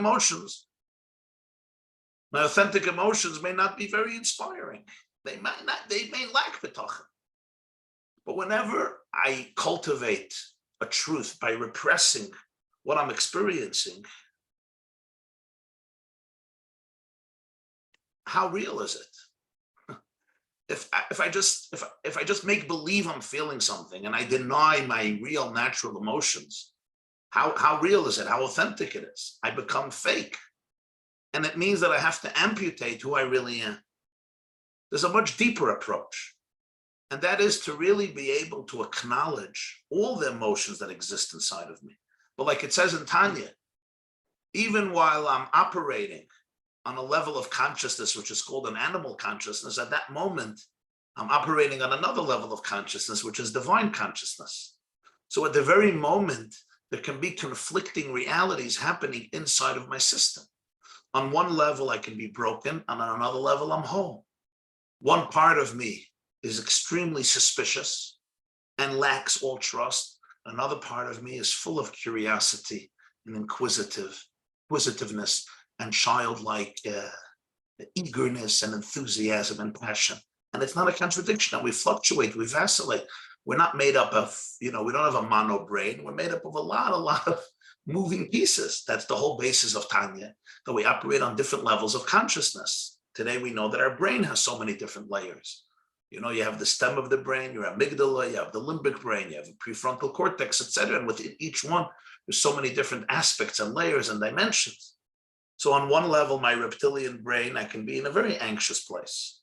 emotions. My authentic emotions may not be very inspiring. They may lack bitachon. But whenever I cultivate a truth by repressing what I'm experiencing, how real is it? If I just make believe I'm feeling something and I deny my real natural emotions, how real is it? How authentic it is? I become fake. And it means that I have to amputate who I really am. There's a much deeper approach. And that is to really be able to acknowledge all the emotions that exist inside of me. But like it says in Tanya, even while I'm operating on a level of consciousness, which is called an animal consciousness, at that moment, I'm operating on another level of consciousness, which is divine consciousness. So at the very moment, there can be conflicting realities happening inside of my system. On one level, I can be broken, and on another level, I'm whole. One part of me is extremely suspicious and lacks all trust. Another part of me is full of curiosity and inquisitiveness and childlike eagerness and enthusiasm and passion. And it's not a contradiction. And we fluctuate, we vacillate. We're not made up of, we don't have a mono brain. We're made up of a lot of moving pieces. That's the whole basis of Tanya, that we operate on different levels of consciousness. Today, we know that our brain has so many different layers. You have the stem of the brain, your amygdala, you have the limbic brain, you have the prefrontal cortex, etc. And within each one, there's so many different aspects and layers and dimensions. So on one level, my reptilian brain, I can be in a very anxious place.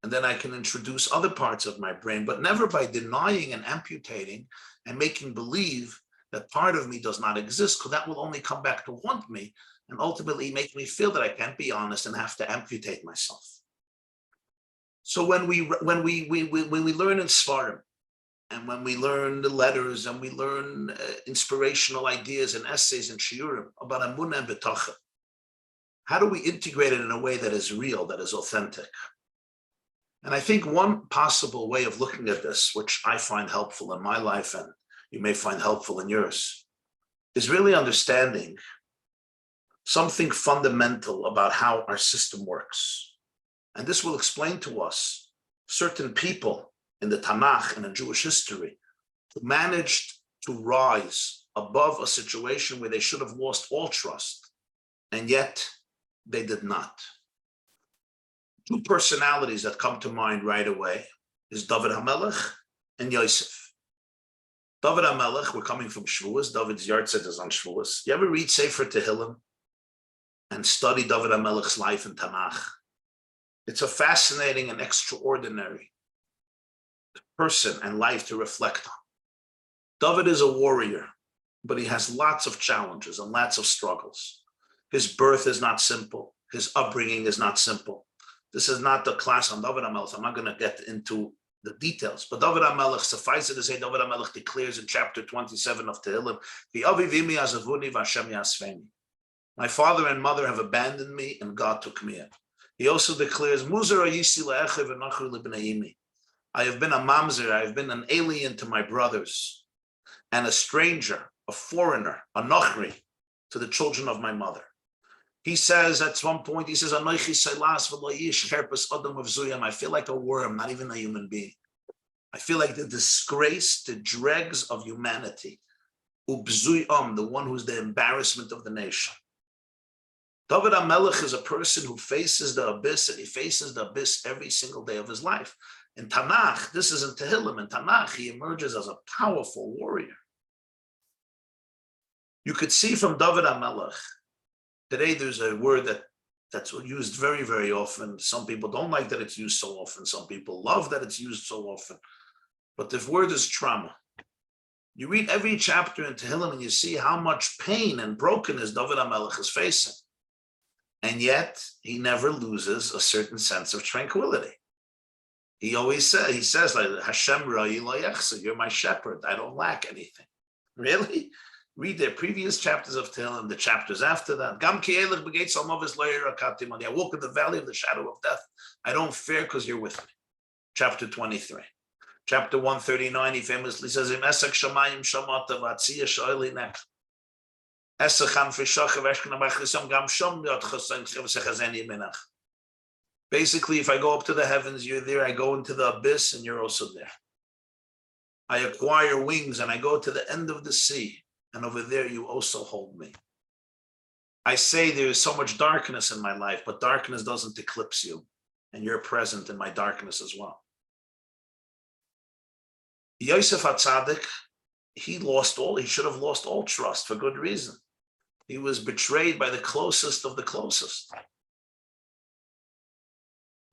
And then I can introduce other parts of my brain, but never by denying and amputating and making believe that part of me does not exist, because that will only come back to haunt me and ultimately make me feel that I can't be honest and have to amputate myself. So when we learn in Svarim, and when we learn the letters, and we learn inspirational ideas and essays and shiurim about amunah and bitachon, how do we integrate it in a way that is real, that is authentic? And I think one possible way of looking at this, which I find helpful in my life and you may find helpful in yours, is really understanding something fundamental about how our system works. And this will explain to us certain people in the Tanakh and in Jewish history who managed to rise above a situation where they should have lost all trust, and yet they did not. Two personalities that come to mind right away is David HaMelech and Yosef. David HaMelech, we're coming from Shavuos. David's Yartzeit is on Shavuos. You ever read Sefer Tehillim and study David HaMelech's life in Tanakh? It's a fascinating and extraordinary person and life to reflect on. David is a warrior, but he has lots of challenges and lots of struggles. His birth is not simple. His upbringing is not simple. This is not the class on David HaMelech. I'm not going to get into the details. But David HaMelech, suffice it to say, David HaMelech declares in chapter 27 of Tehillim, my father and mother have abandoned me, and God took me in. He also declares, I have been a mamzer, I have been an alien to my brothers, and a stranger, a foreigner, a nochri, to the children of my mother. He says at one point, he says, I feel like a worm, not even a human being. I feel like the disgrace, the dregs of humanity. The one who's the embarrassment of the nation. David HaMelech is a person who faces the abyss, and he faces the abyss every single day of his life. In Tanakh, this is in Tehillim, in Tanakh, he emerges as a powerful warrior. You could see from David HaMelech, today there's a word that's used very, very often. Some people don't like that it's used so often. Some people love that it's used so often. But the word is trauma. You read every chapter in Tehillim and you see how much pain and brokenness David HaMelech is facing. And yet he never loses a certain sense of tranquility. He says like, Hashem ra'i lo yachzor, you're my shepherd, I don't lack anything. Really? Read the previous chapters of Tehillim, the chapters after that. Gam ki elech b'geitz almavis lo yirakati imani. I walk in the valley of the shadow of death. I don't fear because you're with me. Chapter 23. Chapter 139, he famously says, Im esek shamayim shamata v'atziya sho'eli nek. Basically, if I go up to the heavens, you're there. I go into the abyss, and you're also there. I acquire wings, and I go to the end of the sea, and over there you also hold me. I say there is so much darkness in my life, but darkness doesn't eclipse you, and you're present in my darkness as well. Yosef HaTzadik, he should have lost all trust for good reason. He was betrayed by the closest of the closest.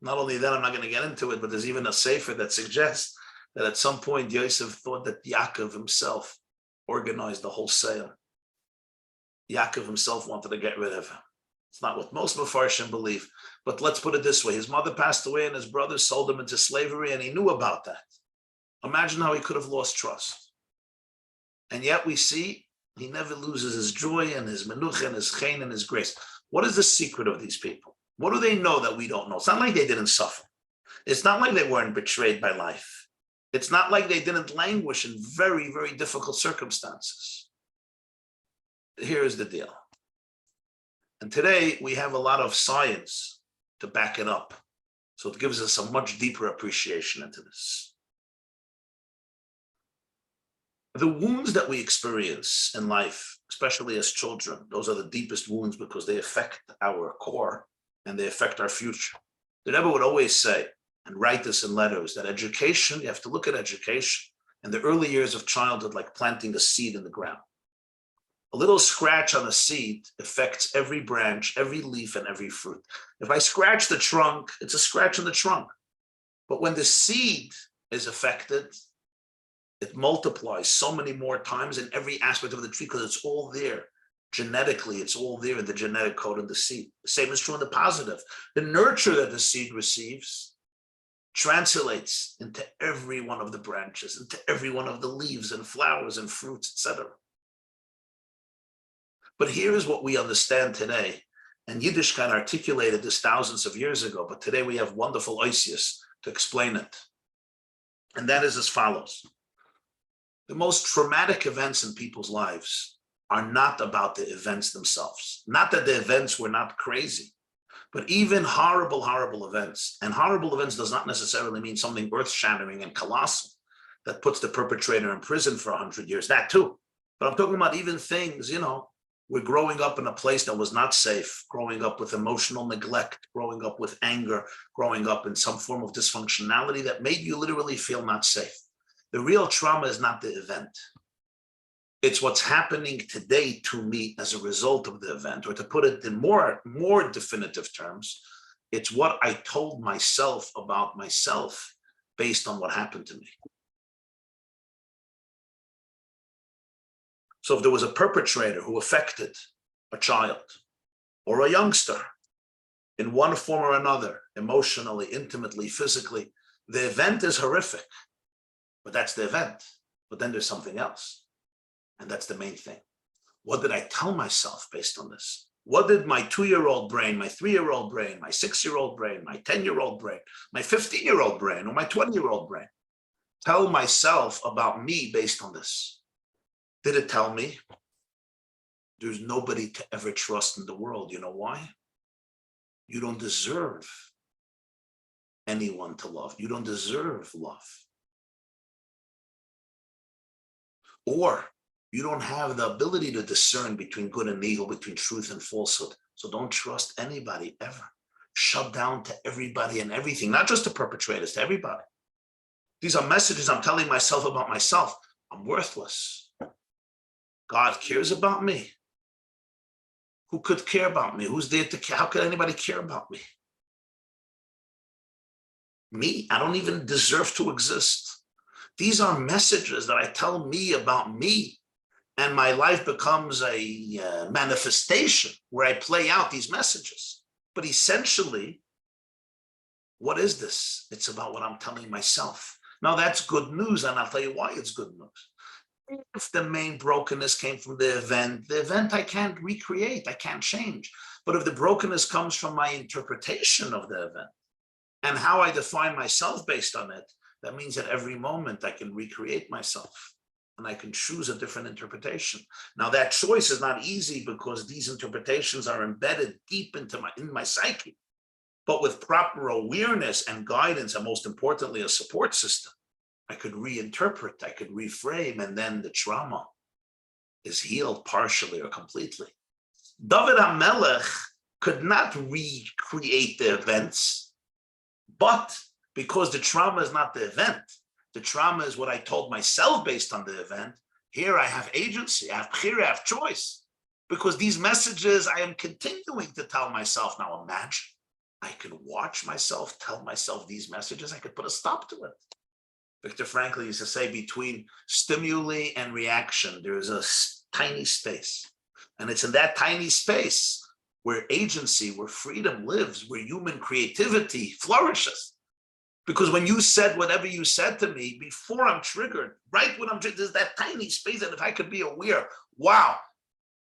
Not only that, I'm not going to get into it, but there's even a sefer that suggests that at some point Yosef thought that Yaakov himself organized the whole sale. Yaakov himself wanted to get rid of him. It's not what most Mefarshim believe, but let's put it this way. His mother passed away and his brothers sold him into slavery, and he knew about that. Imagine how he could have lost trust. And yet we see he never loses his joy and his menucha and his chen and his grace. What is the secret of these people? What do they know that we don't know? It's not like they didn't suffer. It's not like they weren't betrayed by life. It's not like they didn't languish in very, very difficult circumstances. Here's the deal. And today we have a lot of science to back it up. So it gives us a much deeper appreciation into this. The wounds that we experience in life, especially as children, those are the deepest wounds because they affect our core and they affect our future. The Rebbe would always say, and write this in letters, that education, you have to look at education in the early years of childhood like planting a seed in the ground. A little scratch on a seed affects every branch, every leaf, and every fruit. If I scratch the trunk, it's a scratch on the trunk. But when the seed is affected, it multiplies so many more times in every aspect of the tree because it's all there. Genetically, it's all there in the genetic code of the seed. The same is true in the positive. The nurture that the seed receives translates into every one of the branches, into every one of the leaves and flowers and fruits, etc. But here is what we understand today. And Yiddishkeit articulated this thousands of years ago, but today we have wonderful oisius to explain it. And that is as follows. The most traumatic events in people's lives are not about the events themselves. Not that the events were not crazy, but even horrible, horrible events. And horrible events does not necessarily mean something earth-shattering and colossal that puts the perpetrator in prison for 100 years, that too. But I'm talking about even things, we're growing up in a place that was not safe, growing up with emotional neglect, growing up with anger, growing up in some form of dysfunctionality that made you literally feel not safe. The real trauma is not the event. It's what's happening today to me as a result of the event, or to put it in more definitive terms, it's what I told myself about myself based on what happened to me. So if there was a perpetrator who affected a child or a youngster in one form or another, emotionally, intimately, physically, the event is horrific, but that's the event. But then there's something else. And that's the main thing. What did I tell myself based on this? What did my 2-year-old brain, my 3-year-old brain, my 6-year-old brain, my 10-year-old brain, my 15-year-old brain, or my 20-year-old brain tell myself about me based on this? Did it tell me there's nobody to ever trust in the world? You know why? You don't deserve anyone to love. You don't deserve love. Or you don't have the ability to discern between good and evil, between truth and falsehood. So don't trust anybody ever. Shut down to everybody and everything, not just to perpetrators, to everybody. These are messages I'm telling myself about myself. I'm worthless. God cares about me. Who could care about me? Who's there to care? How could anybody care about me? Me, I don't even deserve to exist. These are messages that I tell me about me. And my life becomes a manifestation where I play out these messages. But essentially, what is this? It's about what I'm telling myself. Now that's good news, and I'll tell you why it's good news. If the main brokenness came from the event I can't recreate, I can't change. But if the brokenness comes from my interpretation of the event and how I define myself based on it, that means at every moment I can recreate myself. and I can choose a different interpretation. Now that choice is not easy because these interpretations are embedded deep in my psyche. But with proper awareness and guidance, and most importantly, a support system, I could reinterpret, I could reframe, and then the trauma is healed partially or completely. David HaMelech could not recreate the events, but because the trauma is not the event, the trauma is what I told myself based on the event. Here I have agency, I have choice, because these messages I am continuing to tell myself. Now imagine, I could watch myself tell myself these messages, I could put a stop to it. Viktor Frankl used to say between stimuli and reaction, there is a tiny space. And it's in that tiny space where agency, where freedom lives, where human creativity flourishes. Because when you said whatever you said to me, before I'm triggered, right when I'm triggered, there's that tiny space that if I could be aware, wow,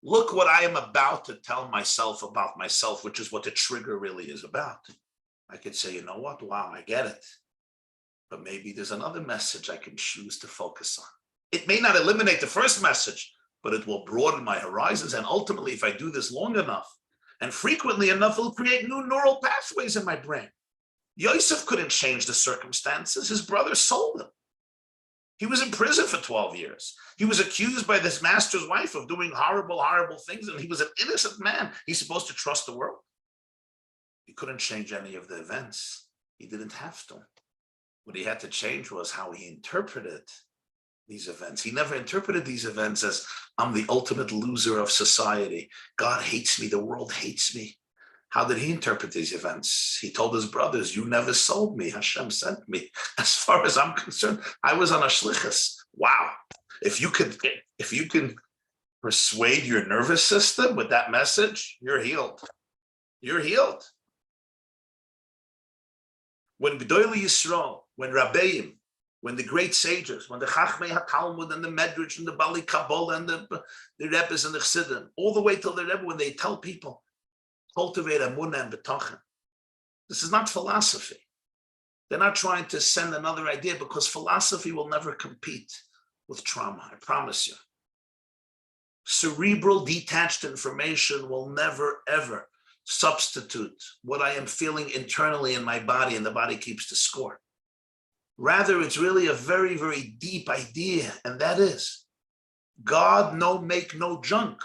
look what I am about to tell myself about myself, which is what the trigger really is about. I could say, you know what, wow, I get it. But maybe there's another message I can choose to focus on. It may not eliminate the first message, but it will broaden my horizons. And ultimately, if I do this long enough and frequently enough, it'll create new neural pathways in my brain. Yosef couldn't change the circumstances. His brother sold him. He was in prison for 12 years. He was accused by this master's wife of doing horrible, horrible things, and he was an innocent man. He's supposed to trust the world. He couldn't change any of the events. He didn't have to. What he had to change was how he interpreted these events. He never interpreted these events as, I'm the ultimate loser of society. God hates me. The world hates me. How did he interpret these events? He told his brothers, you never sold me. Hashem sent me. As far as I'm concerned, I was on a shlichus. Wow. If you can persuade your nervous system with that message, you're healed. You're healed. When G'dolei Yisrael, when Rabbeim, when the great sages, when the Chachmei HaTalmud and the Medrash and the Bali Kabbalah and the Rebbes and the Chassidim, all the way till the Rebbe, when they tell people, cultivate emunah and betachon. This is not philosophy. They're not trying to send another idea, because philosophy will never compete with trauma, I promise you. Cerebral detached information will never, ever substitute what I am feeling internally in my body, and the body keeps the score. Rather, it's really a very, very deep idea, and that is, God no make no junk.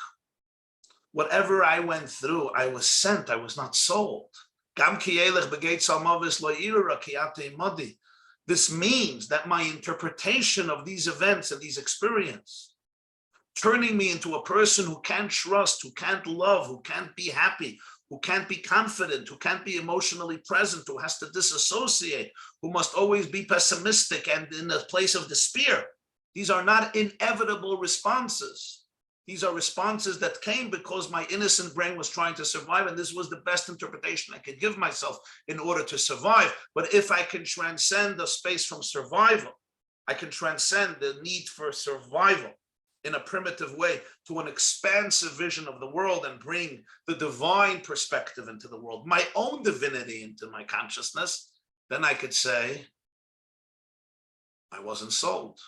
Whatever I went through, I was sent, I was not sold. This means that my interpretation of these events and these experiences, turning me into a person who can't trust, who can't love, who can't be happy, who can't be confident, who can't be emotionally present, who has to disassociate, who must always be pessimistic and in a place of despair. These are not inevitable responses. These are responses that came because my innocent brain was trying to survive, and this was the best interpretation I could give myself in order to survive. But if I can transcend the space from survival, I can transcend the need for survival in a primitive way to an expansive vision of the world and bring the divine perspective into the world, my own divinity into my consciousness, then I could say, I wasn't sold.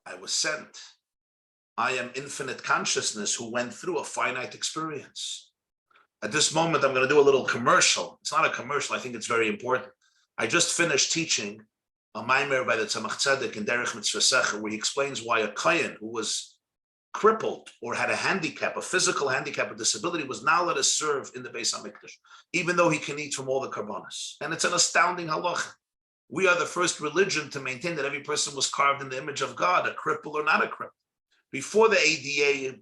I was sent. I am infinite consciousness who went through a finite experience. At this moment, I'm going to do a little commercial. It's not a commercial. I think it's very important. I just finished teaching a maimer by the Tzemach Tzedek in Derech Mitzvah Secher, where he explains why a kohen who was crippled or had a handicap, a physical handicap, a disability, was not allowed to serve in the Beis HaMikdash, even though he can eat from all the karbanos. And it's an astounding halacha. We are the first religion to maintain that every person was carved in the image of God, a cripple or not a cripple. Before the ADA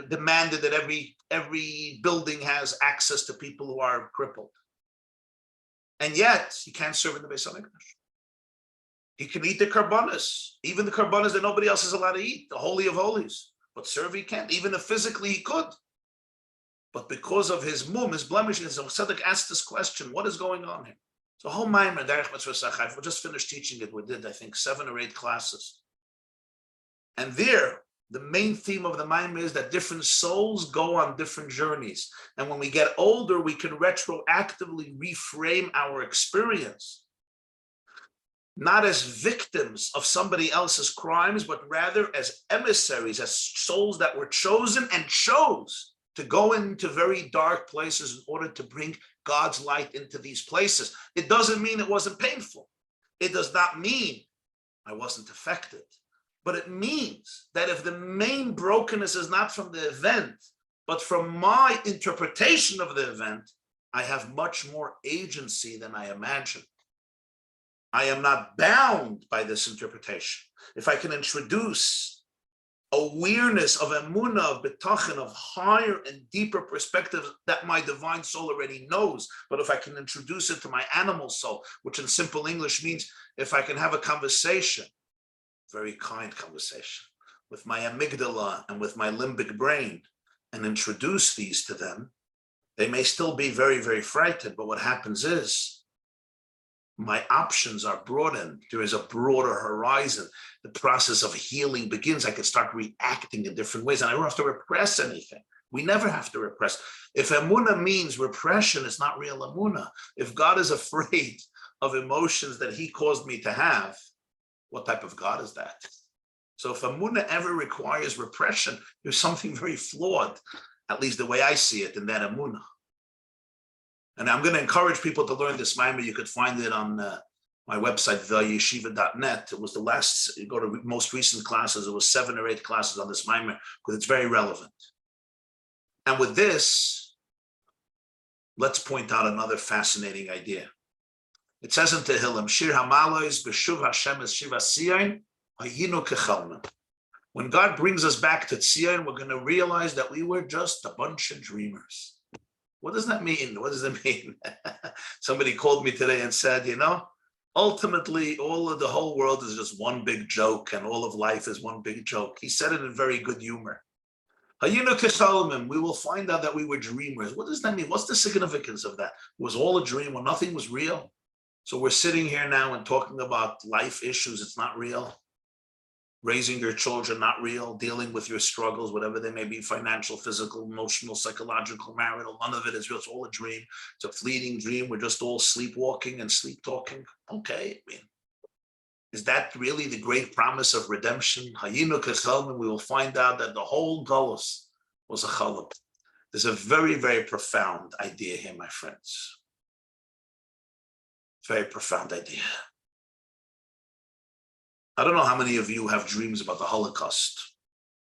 demanded that every building has access to people who are crippled. And yet, he can't serve in the Beis HaMikdash. He can eat the karbanos, even the karbanos that nobody else is allowed to eat, the Holy of Holies. But serve he can't, even if physically he could. But because of his his blemishes, Tzedek asked this question, what is going on here? So whole maimer, Derech Mitzvah Secher, I've just finished teaching it. We did, I think, 7 or 8 classes. And there, the main theme of the maimer is that different souls go on different journeys. And when we get older, we can retroactively reframe our experience. not as victims of somebody else's crimes, but rather as emissaries, as souls that were chosen and chose to go into very dark places in order to bring God's light into these places. It doesn't mean it wasn't painful. It does not mean I wasn't affected. But it means that if the main brokenness is not from the event, but from my interpretation of the event, I have much more agency than I imagined. I am not bound by this interpretation. If I can introduce awareness of emunah, of betachin, of higher and deeper perspectives that my divine soul already knows, but if I can introduce it to my animal soul, which in simple English means if I can have a conversation, very kind conversation, with my amygdala and with my limbic brain, and introduce these to them, they may still be very, very frightened, but what happens is my options are broadened. There is a broader horizon. The process of healing begins. I can start reacting in different ways, and I don't have to repress anything. We never have to repress. If emunah means repression, it's not real emunah. If God is afraid of emotions that he caused me to have, what type of God is that? So if emunah ever requires repression, there's something very flawed, at least the way I see it, in that emunah. And I'm going to encourage people to learn this Maimer. You could find it on my website, theyeshiva.net. It was the last, you go to most recent classes, it was 7 or 8 classes on this Maimer, because it's very relevant. And with this, let's point out another fascinating idea. It says in Tehillim, Shir Hamalois b'shuv Hashem es shiva Tzion, hayinu kechalmim. When God brings us back to Tzion, we're going to realize that we were just a bunch of dreamers. What does that mean? What does it mean? Somebody called me today and said, ultimately, all of the whole world is just one big joke, and all of life is one big joke. He said it in very good humor. Hayinu kechalmim, we will find out that we were dreamers. What does that mean? What's the significance of that? It was all a dream when nothing was real. So we're sitting here now and talking about life issues. It's not real. Raising your children, not real. Dealing with your struggles, whatever they may be, financial, physical, emotional, psychological, marital, none of it is real. It's all a dream. It's a fleeting dream. We're just all sleepwalking and sleep talking. Okay, I mean, is that really the great promise of redemption? Hayinu kechalmim, we will find out that the whole galus was a chalab. There's a very, very profound idea here, my friends. Very profound idea. I don't know how many of you have dreams about the Holocaust.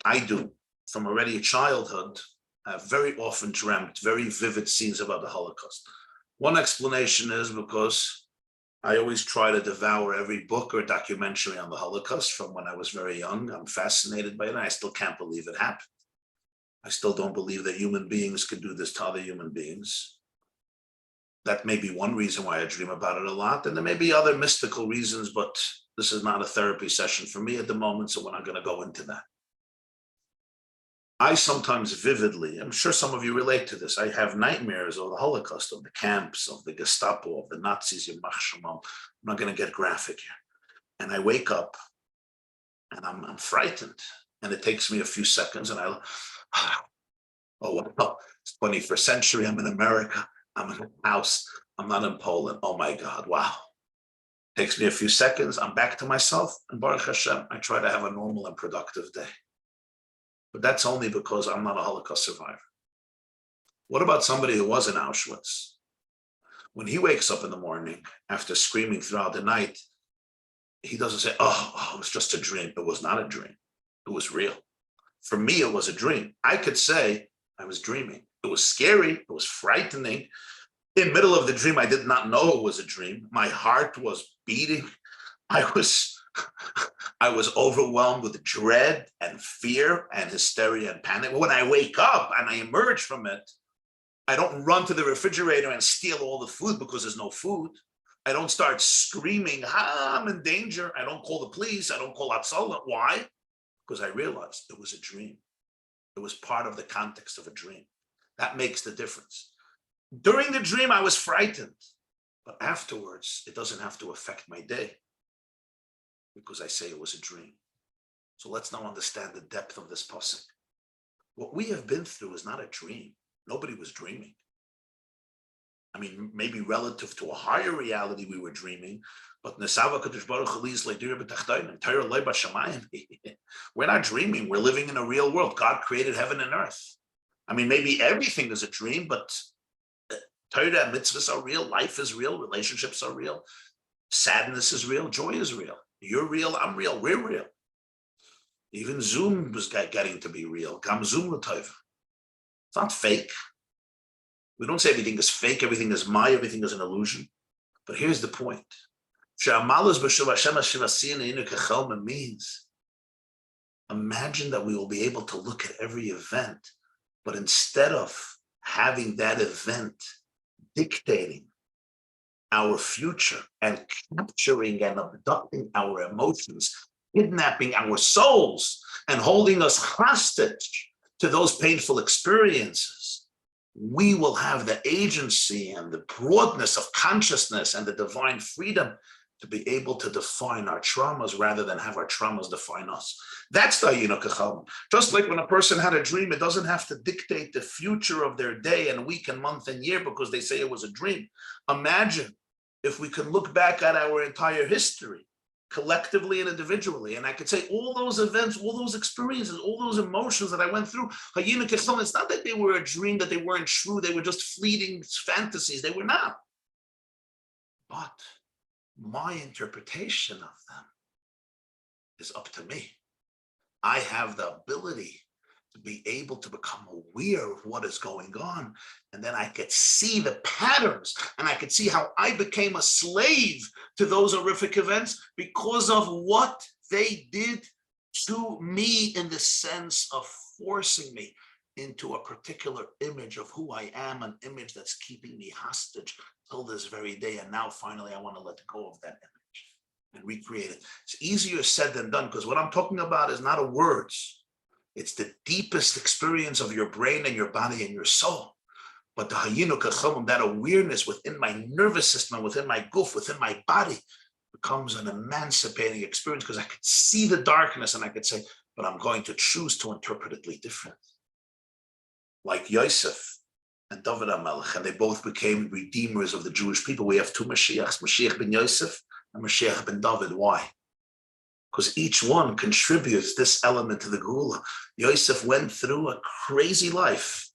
I do. From already childhood, I've very often dreamt very vivid scenes about the Holocaust. One explanation is because I always try to devour every book or documentary on the Holocaust from when I was very young. I'm fascinated by it, and I still can't believe it happened. I still don't believe that human beings could do this to other human beings. That may be one reason why I dream about it a lot, and there may be other mystical reasons, but this is not a therapy session for me at the moment, so we're not going to go into that. I sometimes vividly, I'm sure some of you relate to this, I have nightmares of the Holocaust, of the camps, of the Gestapo, of the Nazis, I'm not going to get graphic here. And I wake up, and I'm frightened, and it takes me a few seconds, and oh, wow, it's 21st century, I'm in America, I'm in a house, I'm not in Poland, oh my God, wow. Takes me a few seconds, I'm back to myself, and Baruch Hashem, I try to have a normal and productive day. But that's only because I'm not a Holocaust survivor. What about somebody who was in Auschwitz? When he wakes up in the morning, after screaming throughout the night, he doesn't say, oh, it was just a dream. It was not a dream. It was real. For me, it was a dream. I could say I was dreaming. It was scary. It was frightening. In the middle of the dream, I did not know it was a dream. My heart was beating. I was overwhelmed with dread and fear and hysteria and panic. When I wake up and I emerge from it, I don't run to the refrigerator and steal all the food because there's no food. I don't start screaming, I'm in danger. I don't call the police. I don't call Hatzalah. Why? Because I realized it was a dream. It was part of the context of a dream. That makes the difference. During the dream, I was frightened, but afterwards, it doesn't have to affect my day because I say it was a dream. So let's now understand the depth of this pasuk. What we have been through is not a dream. Nobody was dreaming. I mean, maybe relative to a higher reality we were dreaming, but we're not dreaming. We're living in a real world. God created heaven and earth. I mean, maybe everything is a dream, but Torah and mitzvahs are real. Life is real. Relationships are real. Sadness is real. Joy is real. You're real. I'm real. We're real. Even Zoom was getting to be real. Gam Zoom l'tov. It's not fake. We don't say everything is fake. Everything is everything is an illusion. But here's the point. Means imagine that we will be able to look at every event, but instead of having that event dictating our future and capturing and abducting our emotions, kidnapping our souls and holding us hostage to those painful experiences, we will have the agency and the broadness of consciousness and the divine freedom to be able to define our traumas rather than have our traumas define us. That's the Hayinu Kechalm. Just like when a person had a dream, it doesn't have to dictate the future of their day and week and month and year because they say it was a dream. Imagine if we could look back at our entire history, collectively and individually, and I could say all those events, all those experiences, all those emotions that I went through, Hayinu Kechalm, it's not that they were a dream, that they weren't true, they were just fleeting fantasies. They were not. But my interpretation of them is up to me. I have the ability to be able to become aware of what is going on. And then I could see the patterns and I could see how I became a slave to those horrific events because of what they did to me in the sense of forcing me into a particular image of who I am, an image that's keeping me hostage till this very day. And now finally, I want to let go of that image and recreate it. It's easier said than done because what I'm talking about is not a words. It's the deepest experience of your brain and your body and your soul. But the Hayinu Kechalm, that awareness within my nervous system, within my goof, within my body, becomes an emancipating experience because I could see the darkness and I could say, but I'm going to choose to interpret it different. Like Yosef and David HaMelech, and they both became redeemers of the Jewish people. We have two Mashiachs, Mashiach ben Yosef and Mashiach ben David. Why? Because each one contributes this element to the Geula. Yosef went through a crazy life.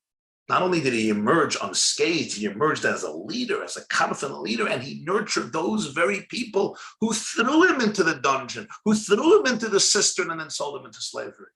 Not only did he emerge unscathed, he emerged as a leader, as a confident leader, and he nurtured those very people who threw him into the dungeon, who threw him into the cistern and then sold him into slavery.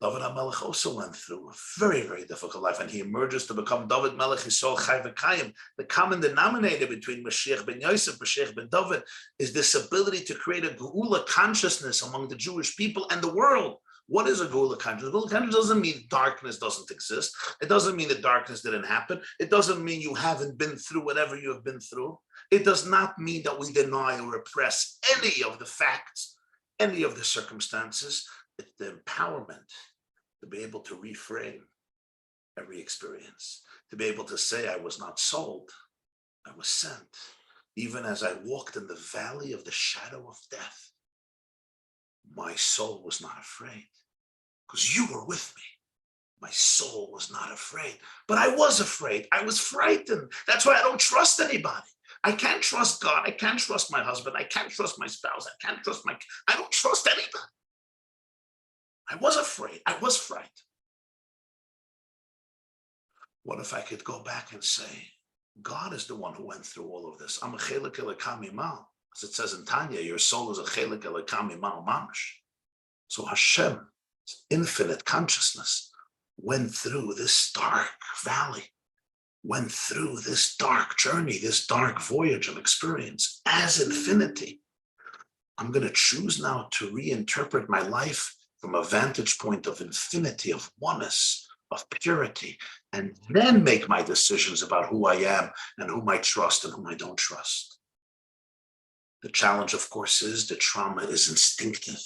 David HaMelech also went through a very, very difficult life, and he emerges to become David Melech Yisrael Chai V'Kayim. The common denominator between Mashiach ben Yosef, Mashiach ben David, is this ability to create a Geula consciousness among the Jewish people and the world. What is a Geula consciousness? Geula consciousness doesn't mean darkness doesn't exist. It doesn't mean that darkness didn't happen. It doesn't mean you haven't been through whatever you have been through. It does not mean that we deny or repress any of the facts, any of the circumstances. It's the empowerment to be able to reframe every experience, to be able to say, I was not sold, I was sent. Even as I walked in the valley of the shadow of death, my soul was not afraid because you were with me. My soul was not afraid, but I was afraid. I was frightened. That's why I don't trust anybody. I can't trust God. I can't trust my husband. I can't trust my spouse. I can't trust I don't trust anybody. I was afraid. I was frightened. What if I could go back and say, God is the one who went through all of this. I'm a chelik elokam imal. As it says in Tanya, your soul is a chelik elokam imal mamash. So Hashem, infinite consciousness, went through this dark valley, went through this dark journey, this dark voyage of experience as infinity. I'm going to choose now to reinterpret my life from a vantage point of infinity, of oneness, of purity, and then make my decisions about who I am and whom I trust and whom I don't trust. The challenge, of course, is the trauma is instinctive.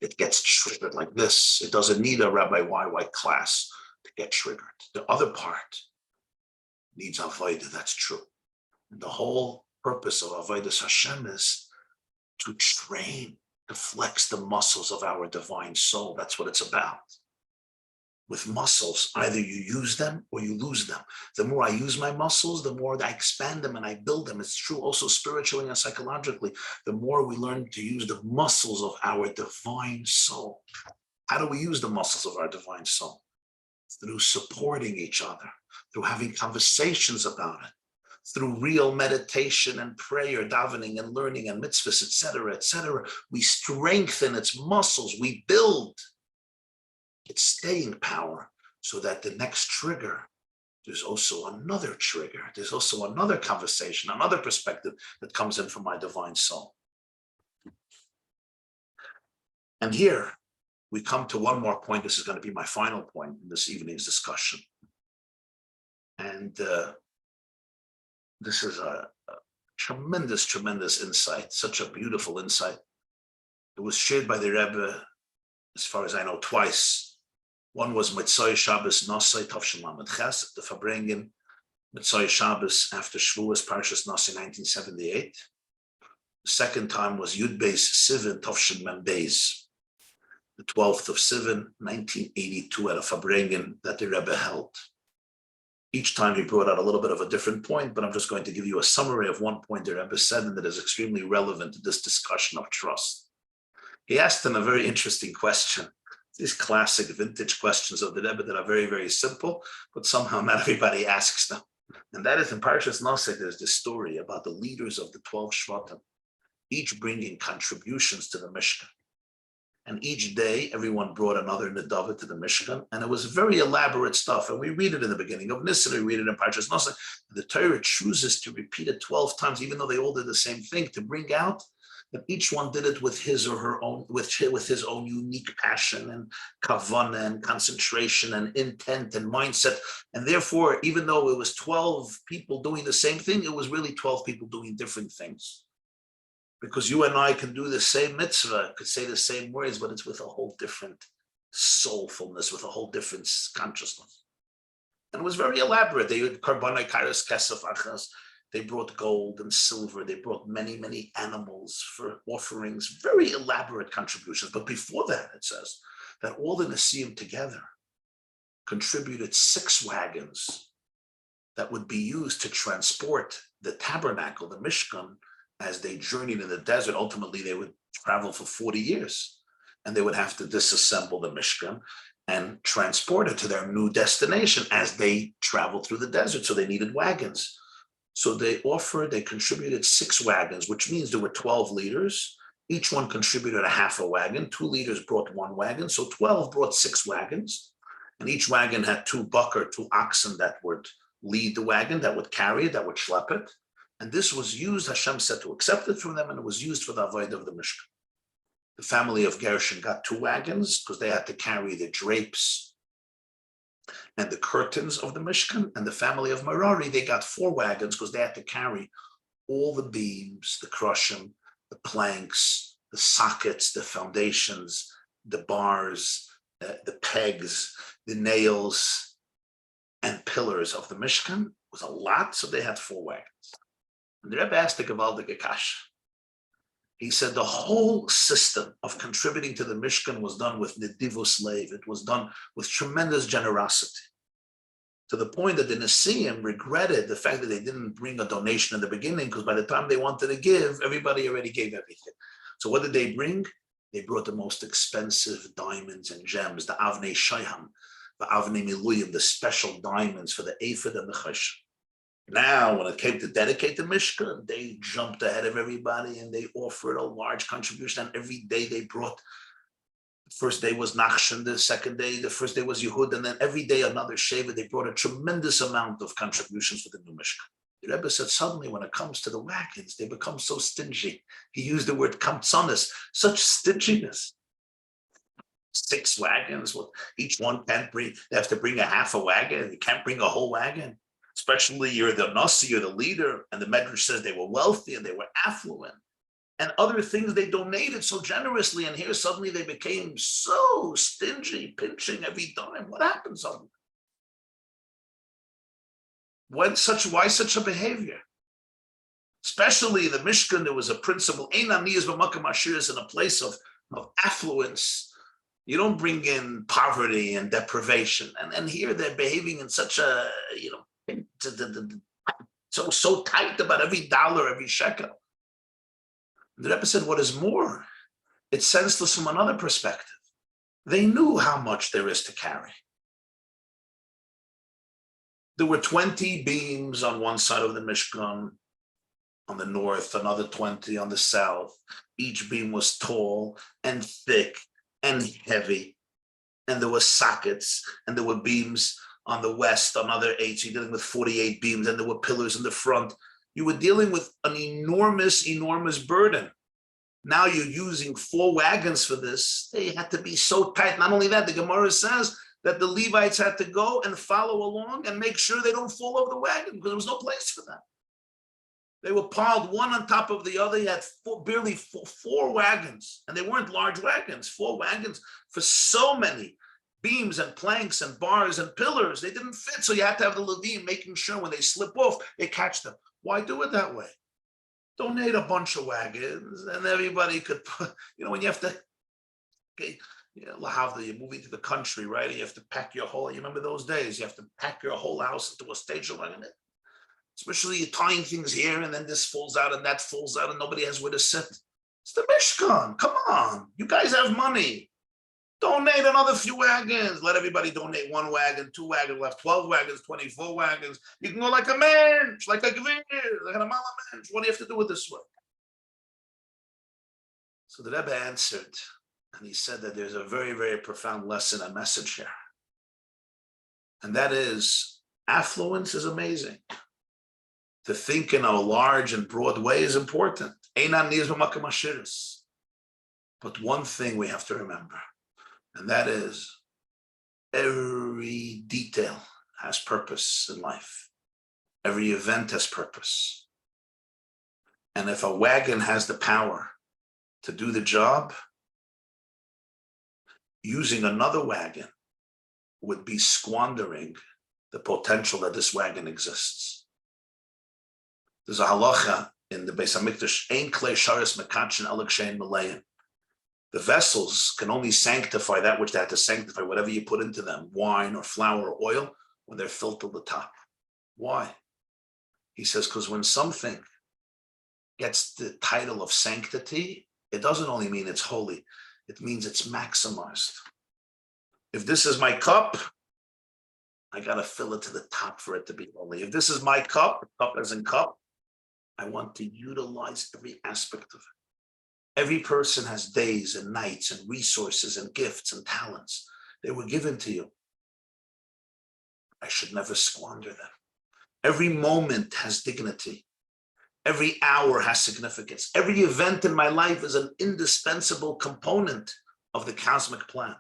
It gets triggered like this. It doesn't need a Rabbi YY class to get triggered. The other part needs Avodah, that's true. And the whole purpose of Avodas Hashem is to train, to flex the muscles of our divine soul. That's what it's about. with muscles. Either you use them or you lose them. The more I use my muscles, the more I expand them and I build them. It's true also spiritually and psychologically. The more we learn to use the muscles of our divine soul. How do we use the muscles of our divine soul? Through supporting each other, through having conversations about it, through real meditation and prayer, davening and learning and mitzvahs, etc., etc. We strengthen its muscles. We build its staying power so that the next trigger, there's also another trigger. There's also another conversation, another perspective that comes in from my divine soul. And here we come to one more point. This is going to be my final point in this evening's discussion. And this is a tremendous, tremendous insight, such a beautiful insight. It was shared by the Rebbe, as far as I know, twice. One was Mitzvah Shabbos Nosai Tavshin Lamed Ches, the Farbrengen Mitzvah Shabbos after Shavuos Parshas Nosai 1978. The second time was Yud Beis Sivan Tavshin Mem Beis, the 12th of Sivan 1982 at a Farbrengen that the Rebbe held. Each time he brought out a little bit of a different point, but I'm just going to give you a summary of one point the Rebbe said, and that is extremely relevant to this discussion of trust. He asked him a very interesting question. These classic vintage questions of the Rebbe that are very, very simple, but somehow not everybody asks them. And that is in Parshas Nosei, there's this story about the leaders of the 12 Shvatim, each bringing contributions to the Mishkan. And each day, everyone brought another Nedavah to the Mishkan, and it was very elaborate stuff. And we read it in the beginning of Nisan, we read it in Parshas Nosei. The Torah chooses to repeat it 12 times, even though they all did the same thing, to bring out that each one did it with his or her own, with his own unique passion and kavanah and concentration and intent and mindset. And therefore, even though it was 12 people doing the same thing, it was really 12 people doing different things. Because you and I can do the same mitzvah, could say the same words, but it's with a whole different soulfulness, with a whole different consciousness. And it was very elaborate. They had karbanai kairos kesef achas. They brought gold and silver. They brought many, many animals for offerings, very elaborate contributions. But before that, it says that all the Nesiim together contributed 6 wagons that would be used to transport the tabernacle, the Mishkan, as they journeyed in the desert. Ultimately, they would travel for 40 years, and they would have to disassemble the Mishkan and transport it to their new destination as they traveled through the desert. So they needed wagons. So they contributed 6 wagons, which means there were 12 leaders. Each one contributed a half a wagon. 2 leaders brought 1 wagon. So 12 brought 6 wagons. And each wagon had 2 bakar, 2 oxen that would lead the wagon, that would carry it, that would schlep it. And this was used, Hashem said, to accept it from them, and it was used for the avodah of the Mishkan. The family of Gershon got 2 wagons because they had to carry the drapes and the curtains of the Mishkan, and the family of Merari, they got 4 wagons because they had to carry all the beams, the crushim, the planks, the sockets, the foundations, the bars, the pegs, the nails, and pillars of the Mishkan. It was a lot, so they had 4 wagons. And the Rebbe asked the Gavaldige Kash. He said the whole system of contributing to the Mishkan was done with nedivus leiv. It was done with tremendous generosity, to the point that the Nesiim regretted the fact that they didn't bring a donation in the beginning, because by the time they wanted to give, everybody already gave everything. So what did they bring? They brought the most expensive diamonds and gems, the avnei shayham, the avnei miluyim, the special diamonds for the ephod and the choshen. Now, when it came to dedicate the Mishkan, they jumped ahead of everybody and they offered a large contribution. And every day they brought, the first day was Nachshon, the second day, the first day was Yehud, and then every day another Sheva. They brought a tremendous amount of contributions for the new Mishkan. The Rebbe said suddenly when it comes to the wagons, they become so stingy. He used the word kamtzonis, such stinginess. 6 wagons, well, each one can't bring, they have to bring a half a wagon, you can't bring a whole wagon. Especially you're the Nasi, you're the leader, and the Medrash says they were wealthy and they were affluent. And other things they donated so generously, and here suddenly they became so stingy, pinching every dime. What happened suddenly? Why such a behavior? Especially in the Mishkan, there was a principle, in a place of affluence, You don't bring in poverty and deprivation. And here they're behaving in such a, so tight about every dollar, every shekel. The Rebbe said, what is more, it's senseless from another perspective. They knew how much there is to carry. There were 20 beams on one side of the Mishkan, on the north, another 20 on the south. Each beam was tall and thick and heavy. And there were sockets, and there were beams on the west, another 8. So you're dealing with 48 beams, and there were pillars in the front. You were dealing with an enormous, enormous burden. Now you're using 4 wagons for this. They had to be so tight. Not only that, the Gemara says that the Levites had to go and follow along and make sure they don't fall over the wagon because there was no place for them. They were piled one on top of the other. You had barely four wagons, and they weren't large wagons, 4 wagons for so many beams and planks and bars and pillars. They didn't fit, so you had to have the Levim making sure when they slip off, they catch them. Why do it that way? Donate a bunch of wagons, and everybody could put, when you have to, you're moving to the country, right? You have to pack your whole, you remember those days, you have to pack your whole house into a station wagon. Especially you're tying things here, and then this falls out and that falls out, and nobody has where to sit. It's the Mishkan. Come on. You guys have money. Donate another few wagons. Let everybody donate 1 wagon, 2 wagons. We'll have 12 wagons, 24 wagons. You can go like a mensch, like a gvir, like an amala mensch. What do you have to do with this one? So the Rebbe answered, and he said that there's a very, very profound lesson, a message here. And that is, affluence is amazing. To think in a large and broad way is important. But one thing we have to remember, and that is every detail has purpose in life. Every event has purpose. And if a wagon has the power to do the job, using another wagon would be squandering the potential that this wagon exists. There's a halacha in the Beis Hamikdash, ein klei sharis mekadshin elek shein meleim. The vessels can only sanctify that which they had to sanctify, whatever you put into them, wine or flour or oil, when they're filled to the top. Why? He says, because when something gets the title of sanctity, it doesn't only mean it's holy, it means it's maximized. If this is my cup, I got to fill it to the top for it to be holy. If this is my cup as in cup, I want to utilize every aspect of it. Every person has days and nights and resources and gifts and talents. They were given to you. I should never squander them. Every moment has dignity. Every hour has significance. Every event in my life is an indispensable component of the cosmic plan.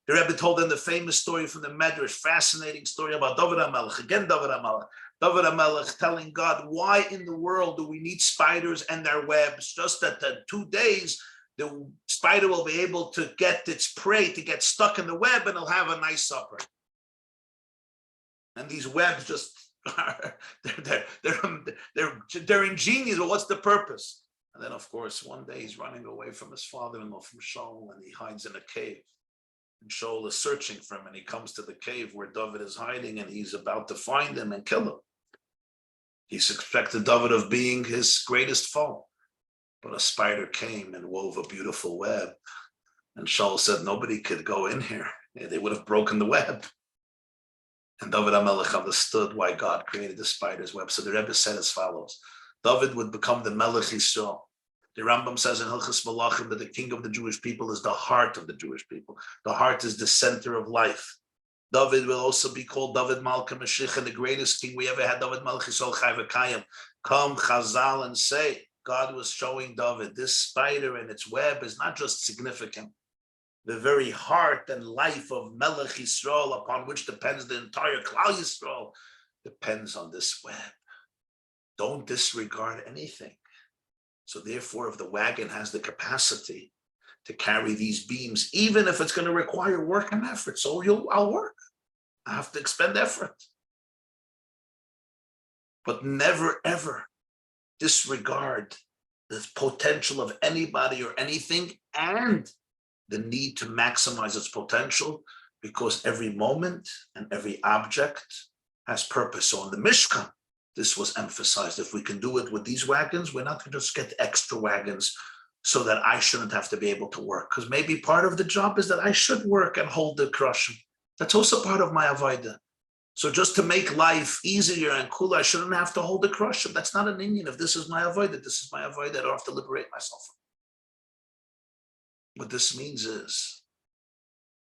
The Rebbe told them the famous story from the Medrash, fascinating story about David HaMelech. Again, David HaMelech. David HaMelech telling God, why in the world do we need spiders and their webs? Just that in 2 days, the spider will be able to get its prey to get stuck in the web, and it'll have a nice supper. And these webs just they're ingenious. But what's the purpose? And then, of course, one day he's running away from his father-in-law, from Shaul, and he hides in a cave. And Shaul is searching for him, and he comes to the cave where David is hiding, and he's about to find him and kill him. He suspected David of being his greatest foe, but a spider came and wove a beautiful web. And Shaul said, nobody could go in here. They would have broken the web. And David HaMelech understood why God created the spider's web. So the Rebbe said as follows: David would become the Melech Yisrael. The Rambam says in Hilchos Malachim that the king of the Jewish people is the heart of the Jewish people. The heart is the center of life. David will also be called David Malka Mashiach, and the greatest king we ever had, David Melech Yisrael Chai V'Kayim. Come Chazal and say, God was showing David, this spider and its web is not just significant. The very heart and life of Melech Yisrael, upon which depends the entire Klal Yisrael, depends on this web. Don't disregard anything. So therefore, if the wagon has the capacity to carry these beams, even if it's going to require work and effort, so I'll work. I have to expend effort. But never, ever disregard the potential of anybody or anything, and the need to maximize its potential, because every moment and every object has purpose. So in the Mishkan, this was emphasized. If we can do it with these wagons, we're not going to just get extra wagons so that I shouldn't have to be able to work. Because maybe part of the job is that I should work and hold the crushing. That's also part of my avodah. So just to make life easier and cooler, I shouldn't have to hold the crushing. That's not an Indian. If this is my avodah, this is my avodah. I don't have to liberate myself. What this means is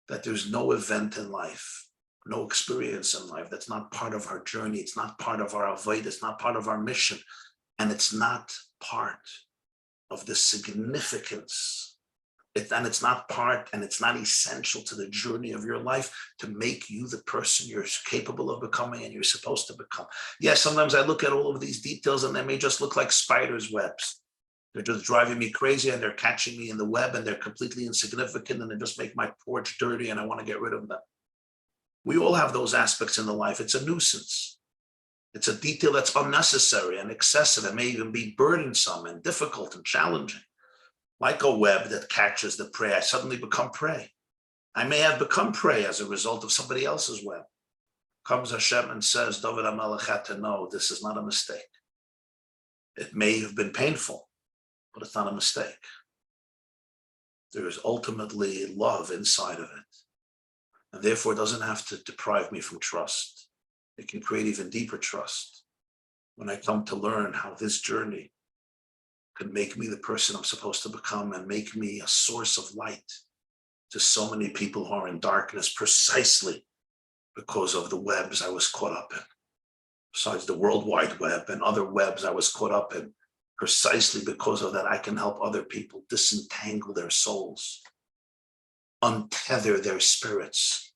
that there's no event in life, no experience in life that's not part of our journey. It's not part of our avodah. It's not part of our mission. And it's not part of the significance. And it's not part, and it's not essential to the journey of your life to make you the person you're capable of becoming and you're supposed to become. Yes, sometimes I look at all of these details and they may just look like spiders' webs. They're just driving me crazy and they're catching me in the web and they're completely insignificant and they just make my porch dirty and I want to get rid of them. We all have those aspects in the life. It's a nuisance. It's a detail that's unnecessary and excessive and may even be burdensome and difficult and challenging. Like a web that catches the prey, I suddenly become prey. I may have become prey as a result of somebody else's web. Comes Hashem and says, David HaMelech had to know this is not a mistake. It may have been painful, but it's not a mistake. There is ultimately love inside of it. And therefore it doesn't have to deprive me from trust. It can create even deeper trust when I come to learn how this journey can make me the person I'm supposed to become and make me a source of light to so many people who are in darkness precisely because of the webs I was caught up in. Besides the World Wide Web and other webs I was caught up in, precisely because of that, I can help other people disentangle their souls, untether their spirits,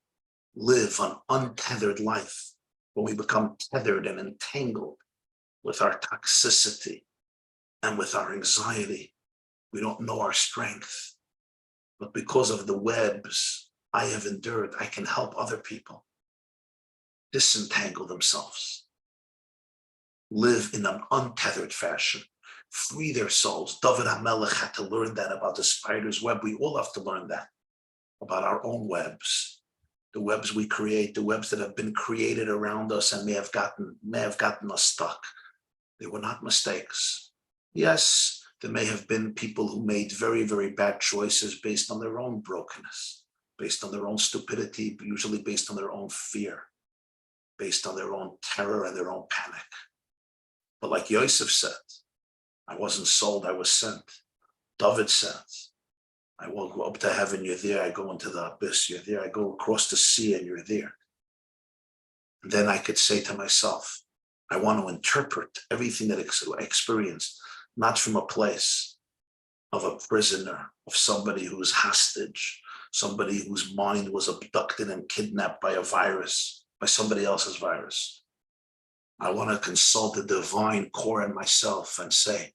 live an untethered life. When we become tethered and entangled with our toxicity and with our anxiety, we don't know our strength. But because of the webs I have endured, I can help other people disentangle themselves, live in an untethered fashion, free their souls. David HaMelech had to learn that about the spider's web. We all have to learn that about our own webs, the webs we create, the webs that have been created around us and may have gotten us stuck. They were not mistakes. Yes, there may have been people who made very, very bad choices based on their own brokenness, based on their own stupidity, usually based on their own fear, based on their own terror and their own panic. But like Yosef said, I wasn't sold, I was sent. David said, I won't go up to heaven, you're there. I go into the abyss, you're there. I go across the sea and you're there. And then I could say to myself, I want to interpret everything that I experienced, not from a place of a prisoner, of somebody who was hostage, somebody whose mind was abducted and kidnapped by a virus, by somebody else's virus. I want to consult the divine core in myself and say,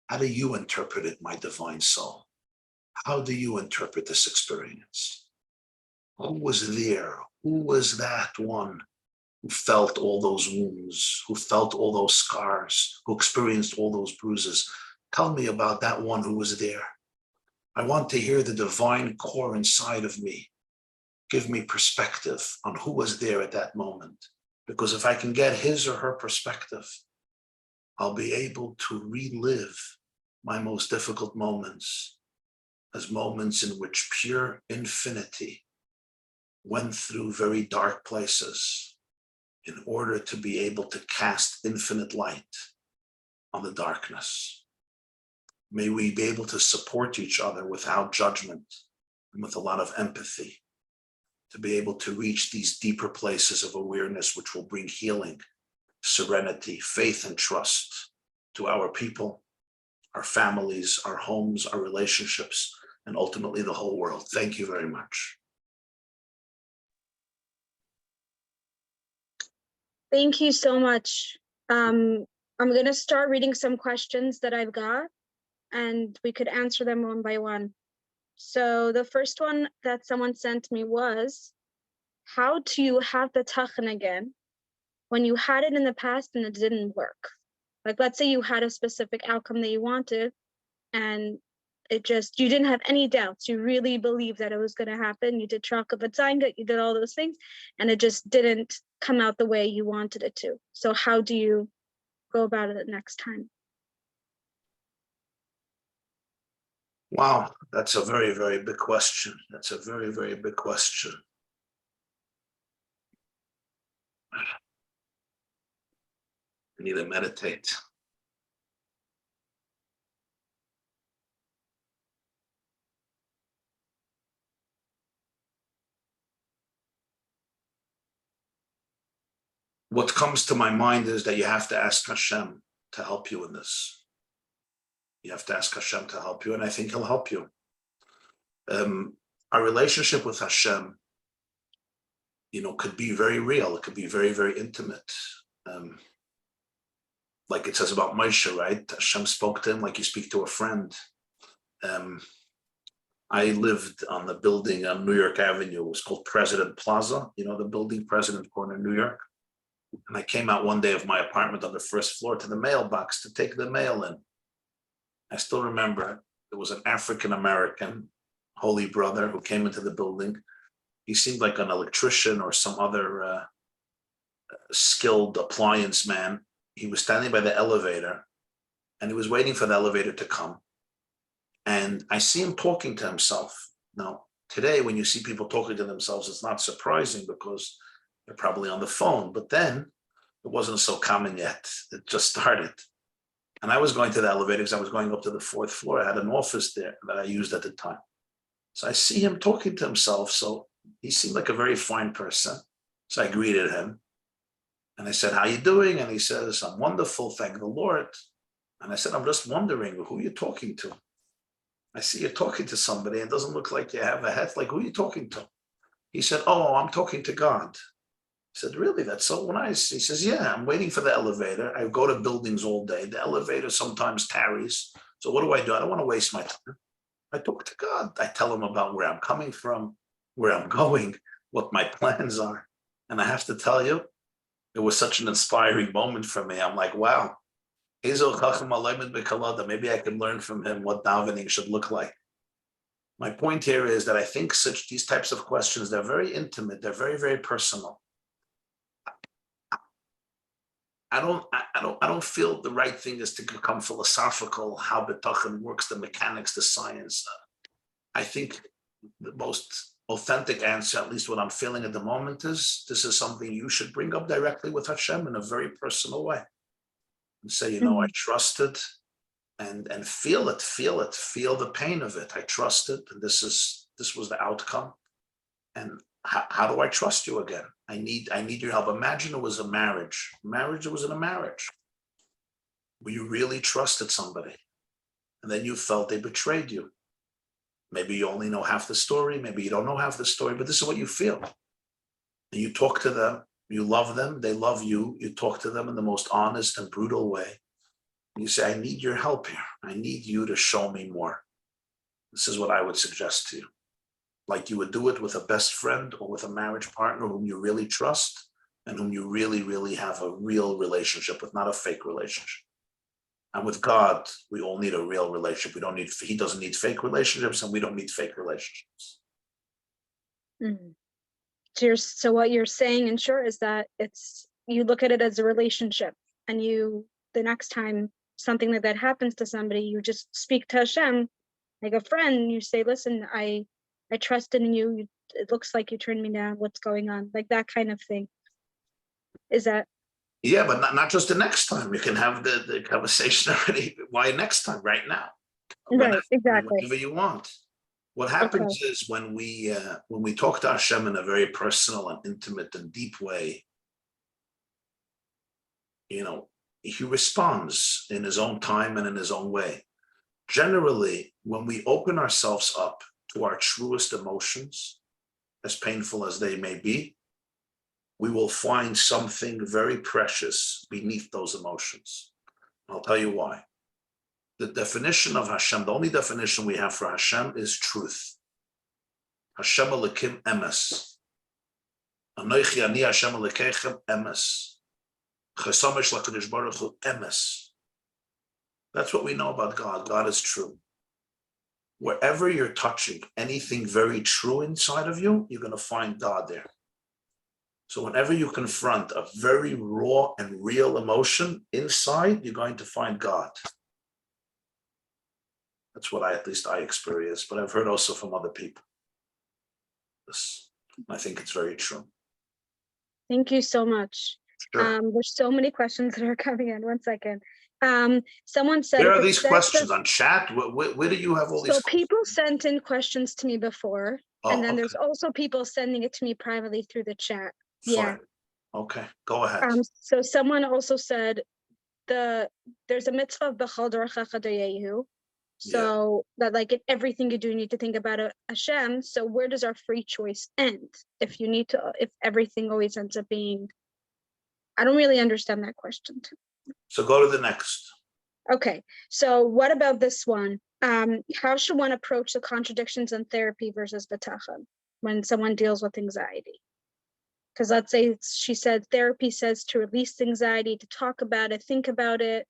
how do you interpret it, my divine soul? How do you interpret this experience? Who was there? Who was that one who felt all those wounds, who felt all those scars, who experienced all those bruises? Tell me about that one who was there. I want to hear the divine core inside of me. Give me perspective on who was there at that moment. Because if I can get his or her perspective, I'll be able to relive my most difficult moments as moments in which pure infinity went through very dark places in order to be able to cast infinite light on the darkness. May we be able to support each other without judgment and with a lot of empathy, to be able to reach these deeper places of awareness, which will bring healing, serenity, faith, and trust to our people, our families, our homes, our relationships, and ultimately the whole world. Thank you very much. Thank you so much. I'm going to start reading some questions that I've got, and we could answer them one by one. So the first one that someone sent me was, how do you have the tachan again when you had it in the past and it didn't work? Like, let's say you had a specific outcome that you wanted and it just, you didn't have any doubts. You really believed that it was going to happen. You did Traka, you did all those things, and it just didn't come out the way you wanted it to. So how do you go about it next time? Wow, that's a very, very big question. That's a very, very big question. I need to meditate. What comes to my mind is that you have to ask Hashem to help you in this. You have to ask Hashem to help you, and I think He'll help you. Our relationship with Hashem, could be very real. It could be very, very intimate. Like it says about Moshe, right? Hashem spoke to him like you speak to a friend. I lived on the building on New York Avenue. It was called President Plaza, the building, President Corner, New York. And I came out one day of my apartment on the first floor to the mailbox to take the mail in. I still remember there was an African-American holy brother who came into the building. He seemed like an electrician or some other skilled appliance man. He was standing by the elevator and he was waiting for the elevator to come. And I see him talking to himself. Now, today, when you see people talking to themselves, it's not surprising because they're probably on the phone. But then it wasn't so common yet. It just started. And I was going to the elevator because I was going up to the fourth floor. I had an office there that I used at the time. So I see him talking to himself. So he seemed like a very fine person. So I greeted him. And I said, how you doing? And he says, I'm wonderful, thank the Lord. And I said, I'm just wondering who you're talking to. I see you're talking to somebody. It doesn't look like you have a head. Like, who are you talking to? He said, oh, I'm talking to God. I said, really? That's so nice. He says, yeah, I'm waiting for the elevator. I go to buildings all day. The elevator sometimes tarries. So what do? I don't want to waste my time. I talk to God. I tell him about where I'm coming from, where I'm going, what my plans are. And I have to tell you, it was such an inspiring moment for me. I'm like, wow, maybe I can learn from him what davening should look like. My point here is that I think these types of questions, they're very intimate. They're very, very personal. I don't feel the right thing is to become philosophical, how bitachon works, the mechanics, the science. I think the most authentic answer, at least what I'm feeling at the moment, is this is something you should bring up directly with Hashem in a very personal way. And say, I trust it and feel it, feel the pain of it. I trust it, and this was the outcome. And how do I trust you again? I need your help. Imagine it was a marriage. It was in a marriage where you really trusted somebody, and then you felt they betrayed you. Maybe you only know half the story. Maybe you don't know half the story, but this is what you feel. And you talk to them. You love them. They love you. You talk to them in the most honest and brutal way. You say, I need your help here. I need you to show me more. This is what I would suggest to you. Like you would do it with a best friend or with a marriage partner whom you really trust and whom you really, really have a real relationship with, not a fake relationship. And with God, we all need a real relationship. He doesn't need fake relationships, and we don't need fake relationships. Mm-hmm. So what you're saying, in short, is that you look at it as a relationship, and the next time something like that happens to somebody, you just speak to Hashem like a friend. You say, listen, I trusted in you. It looks like you turned me down. What's going on? Like that kind of thing. Is that? Yeah, but not just the next time. You can have the conversation already. Why next time? Right now. Right, exactly. Whatever you want. What happens is when we talk to Hashem in a very personal and intimate and deep way, he responds in his own time and in his own way. Generally, when we open ourselves up to our truest emotions, as painful as they may be, we will find something very precious beneath those emotions. I'll tell you why. The definition of Hashem, the only definition we have for Hashem is truth. Hashem Elokim emes. Anochi ani Hashem Elokechem emes. Chesamesh l'Kadosh Baruch Hu emes. That's what we know about God. God is true. wherever you're touching anything very true inside of you, you're going to find God there. So whenever you confront a very raw and real emotion inside, you're going to find God. That's what at least I experienced, but I've heard also from other people. I think it's very true. Thank you so much. Sure. There's so many questions that are coming in. One second. Someone said, Where are these questions on chat? Where do you have all these? So people sent in questions to me before, and then okay. there's also people sending it to me privately through the chat. Fine. Yeah. Okay, go ahead. So someone also said there's a mitzvah of b'chol dorachecha dayehu. So that like in everything you do, you need to think about Hashem. So where does our free choice end? If everything always ends up being, I don't really understand that question. So go to the next. Okay, so what about this one? How should one approach the contradictions in therapy versus bitachon when someone deals with anxiety? Because let's say she said therapy says to release anxiety, to talk about it, think about it,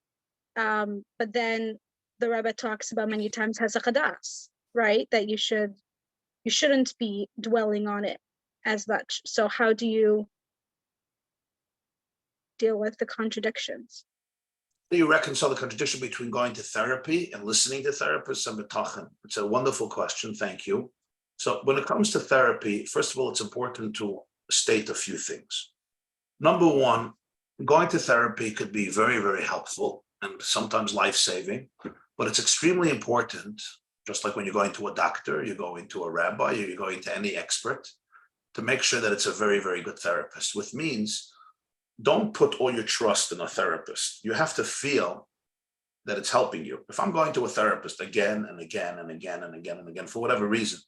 but then the Rabbi talks about many times hesach hadas, right? That you shouldn't be dwelling on it as much. So how do you deal with the contradictions? Do you reconcile the contradiction between going to therapy and listening to therapists and bitachon? It's a wonderful question. Thank you. So when it comes to therapy, first of all, it's important to state a few things. Number one, going to therapy could be very, very helpful and sometimes life-saving, but it's extremely important, just like when you're going to a doctor, you're going to a rabbi, you're going to any expert, to make sure that it's a very, very good therapist, which means don't put all your trust in a therapist. You have to feel that it's helping you. If I'm going to a therapist again and again and again and again and again for whatever reason,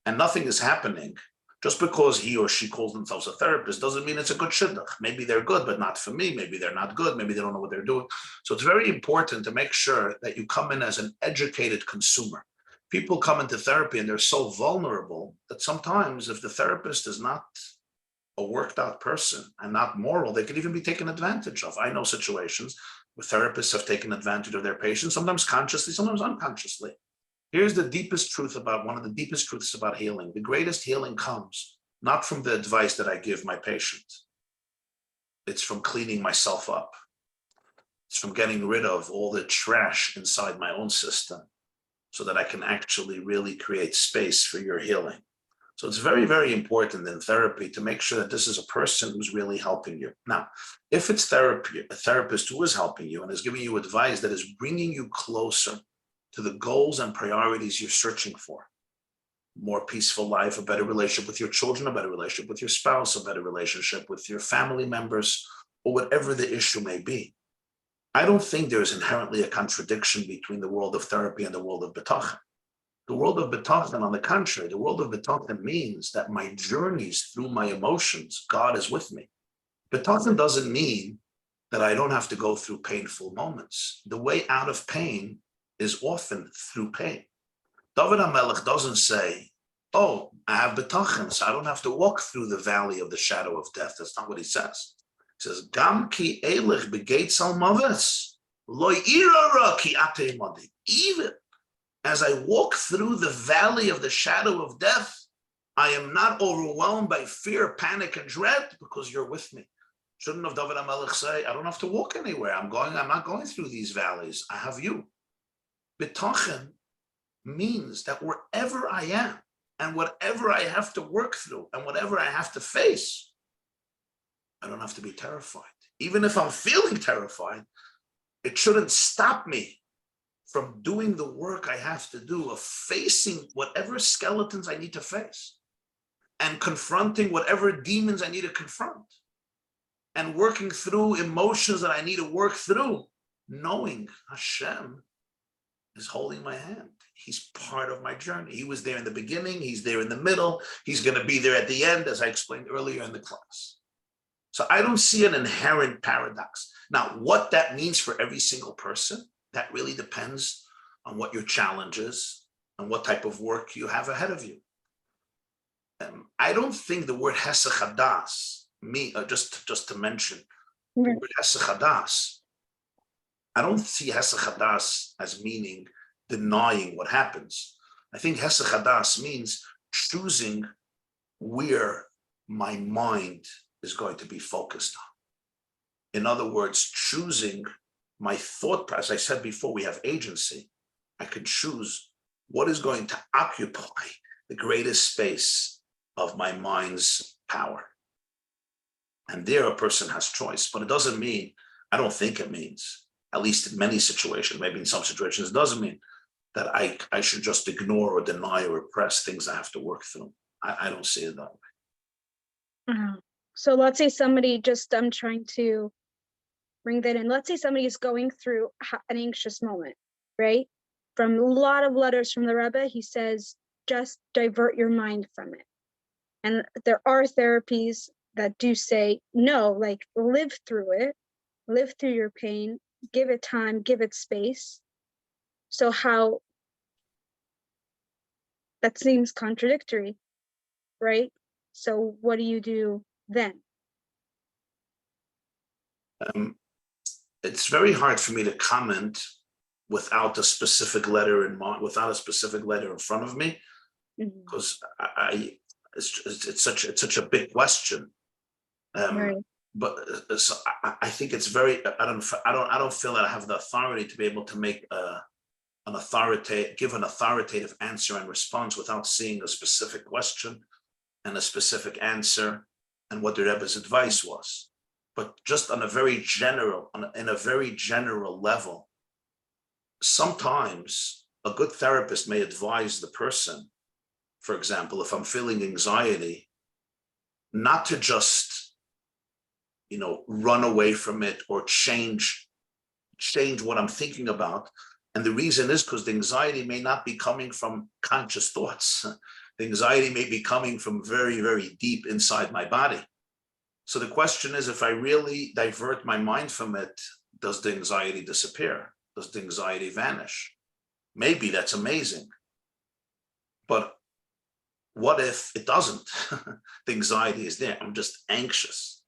and nothing is happening, just because he or she calls themselves a therapist doesn't mean it's a good shidduch. Maybe they're good, but not for me. Maybe they're not good. Maybe they don't know what they're doing. So it's very important to make sure that you come in as an educated consumer. People come into therapy and they're so vulnerable that sometimes if the therapist is not a worked out person and not moral, they could even be taken advantage of. I know situations where therapists have taken advantage of their patients, sometimes consciously, sometimes unconsciously. Here's the deepest truth about one of the deepest truths about healing. The greatest healing comes not from the advice that I give my patient. It's from cleaning myself up. It's from getting rid of all the trash inside my own system so that I can actually really create space for your healing. So it's very, very important in therapy to make sure that this is a person who's really helping you. Now, if it's therapy, a therapist who is helping you and is giving you advice that is bringing you closer to the goals and priorities you're searching for, more peaceful life, a better relationship with your children, a better relationship with your spouse, a better relationship with your family members, or whatever the issue may be. I don't think there's inherently a contradiction between the world of therapy and the world of bitachon. The world of bitachon, on the contrary, the world of bitachon means that my journeys through my emotions, God is with me. Bitachon doesn't mean that I don't have to go through painful moments. The way out of pain is often through pain. David HaMelech doesn't say, oh, I have bitachon, so I don't have to walk through the valley of the shadow of death. That's not what he says. He says, Gam ki elich begates al maves, lo irara ki ate imadi. Even as I walk through the valley of the shadow of death, I am not overwhelmed by fear, panic, and dread because you're with me. Shouldn't have David HaMelech say, I don't have to walk anywhere. I'm not going through these valleys. I have you. Bitachon means that wherever I am and whatever I have to work through and whatever I have to face, I don't have to be terrified. Even if I'm feeling terrified, it shouldn't stop me from doing the work I have to do of facing whatever skeletons I need to face and confronting whatever demons I need to confront and working through emotions that I need to work through, knowing Hashem is holding my hand. He's part of my journey. He was there in the beginning. He's there in the middle. He's going to be there at the end, as I explained earlier in the class. So I don't see an inherent paradox. Now, what that means for every single person, that really depends on what your challenge is and what type of work you have ahead of you. I don't think the word hesach hadas, just to mention, the word hesach hadas, I don't see hesach hadas as meaning denying what happens. I think Hesed Hadas means choosing where my mind is going to be focused on. In other words, choosing my thought process. As I said before, we have agency. I can choose what is going to occupy the greatest space of my mind's power. And there a person has choice, but it doesn't mean, I don't think it means, at least in many situations, maybe in some situations, it doesn't mean that I should just ignore or deny or repress things I have to work through. I don't see it that way. So let's say somebody just, I'm trying to bring that in. Let's say somebody is going through an anxious moment, right? From a lot of letters from the Rabbi, he says, just divert your mind from it. And there are therapies that do say, no, like live through it, live through your pain, give it time, give it space. So how that seems contradictory, right? So what do you do then? It's very hard for me to comment without a specific letter in mind, without a specific letter in front of me, because it's such a big question. Right. But so I think it's very. I don't feel that I have the authority to be able to make give an authoritative answer and response without seeing a specific question and a specific answer and what the Rebbe's advice was. But just on a very general, in a very general level, sometimes a good therapist may advise the person, for example, if I'm feeling anxiety, not to just, run away from it or change what I'm thinking about. And the reason is because the anxiety may not be coming from conscious thoughts. The anxiety may be coming from very, very deep inside my body. So the question is, if I really divert my mind from it, does the anxiety disappear? Does the anxiety vanish? Maybe that's amazing. But what if it doesn't? The anxiety is there. I'm just anxious.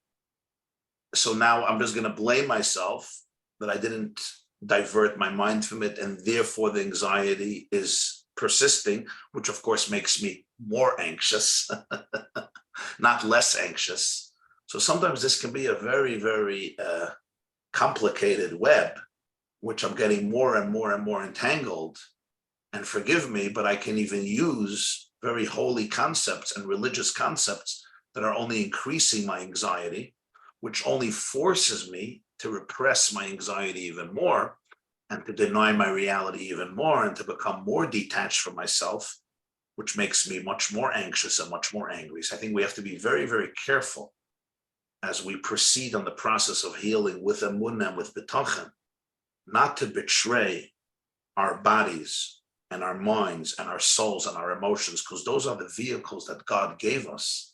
So now I'm just going to blame myself that I didn't divert my mind from it, and therefore the anxiety is persisting, which of course makes me more anxious, not less anxious. So sometimes this can be a very, very complicated web, which I'm getting more and more and more entangled. And forgive me, but I can even use very holy concepts and religious concepts that are only increasing my anxiety, which only forces me to repress my anxiety even more and to deny my reality even more and to become more detached from myself, which makes me much more anxious and much more angry. So I think we have to be very, very careful as we proceed on the process of healing with emunah and with bitachon, not to betray our bodies and our minds and our souls and our emotions, because those are the vehicles that God gave us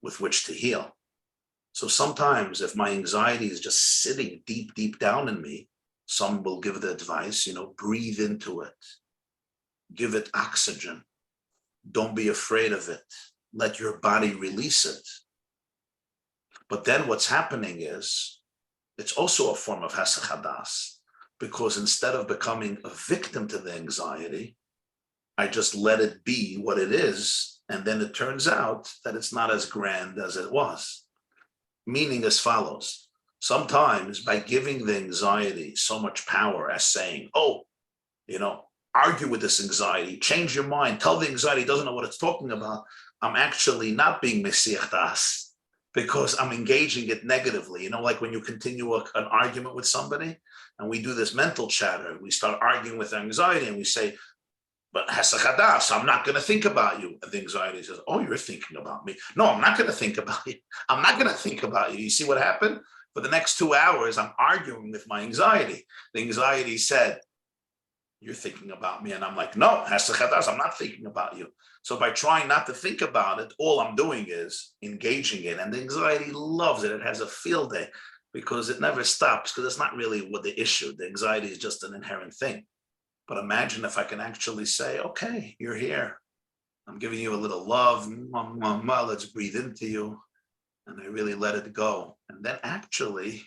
with which to heal. So sometimes if my anxiety is just sitting deep, deep down in me, some will give the advice, breathe into it, give it oxygen. Don't be afraid of it. Let your body release it. But then what's happening is, it's also a form of Hesed Hadas, because instead of becoming a victim to the anxiety, I just let it be what it is. And then it turns out that it's not as grand as it was. Meaning as follows: sometimes by giving the anxiety so much power as saying, argue with this anxiety, change your mind, tell the anxiety it doesn't know what it's talking about, I'm actually not being Mesiach Das, because I'm engaging it negatively. Like when you continue an argument with somebody and we do this mental chatter, we start arguing with anxiety and we say, but Hesed Hadas, I'm not going to think about you. And the anxiety says, oh, you're thinking about me. No, I'm not going to think about you. I'm not going to think about you. You see what happened? For the next 2 hours, I'm arguing with my anxiety. The anxiety said, you're thinking about me. And I'm like, no, Hesed Hadas, I'm not thinking about you. So by trying not to think about it, all I'm doing is engaging it. And the anxiety loves it. It has a field day because it never stops, because it's not really what the issue. The anxiety is just an inherent thing. But imagine if I can actually say, okay, you're here. I'm giving you a little love. Let's breathe into you. And I really let it go. And then actually,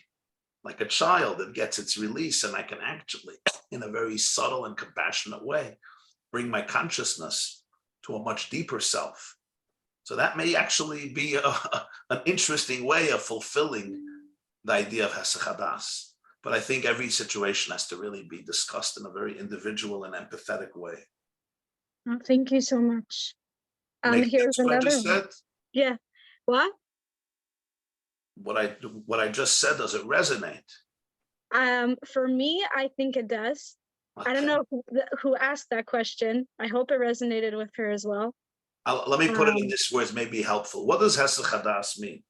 like a child, it gets its release. And I can actually, in a very subtle and compassionate way, bring my consciousness to a much deeper self. So that may actually be an interesting way of fulfilling the idea of Hesed Hadas. But I think every situation has to really be discussed in a very individual and empathetic way. Oh, thank you so much. Make Here's sense what I another just one. said? Yeah. What? What I just said, does it resonate? For me, I think it does. Okay. I don't know who asked that question. I hope it resonated with her as well. Let me put it in this way, it may be helpful. What does Hesed Hadas mean?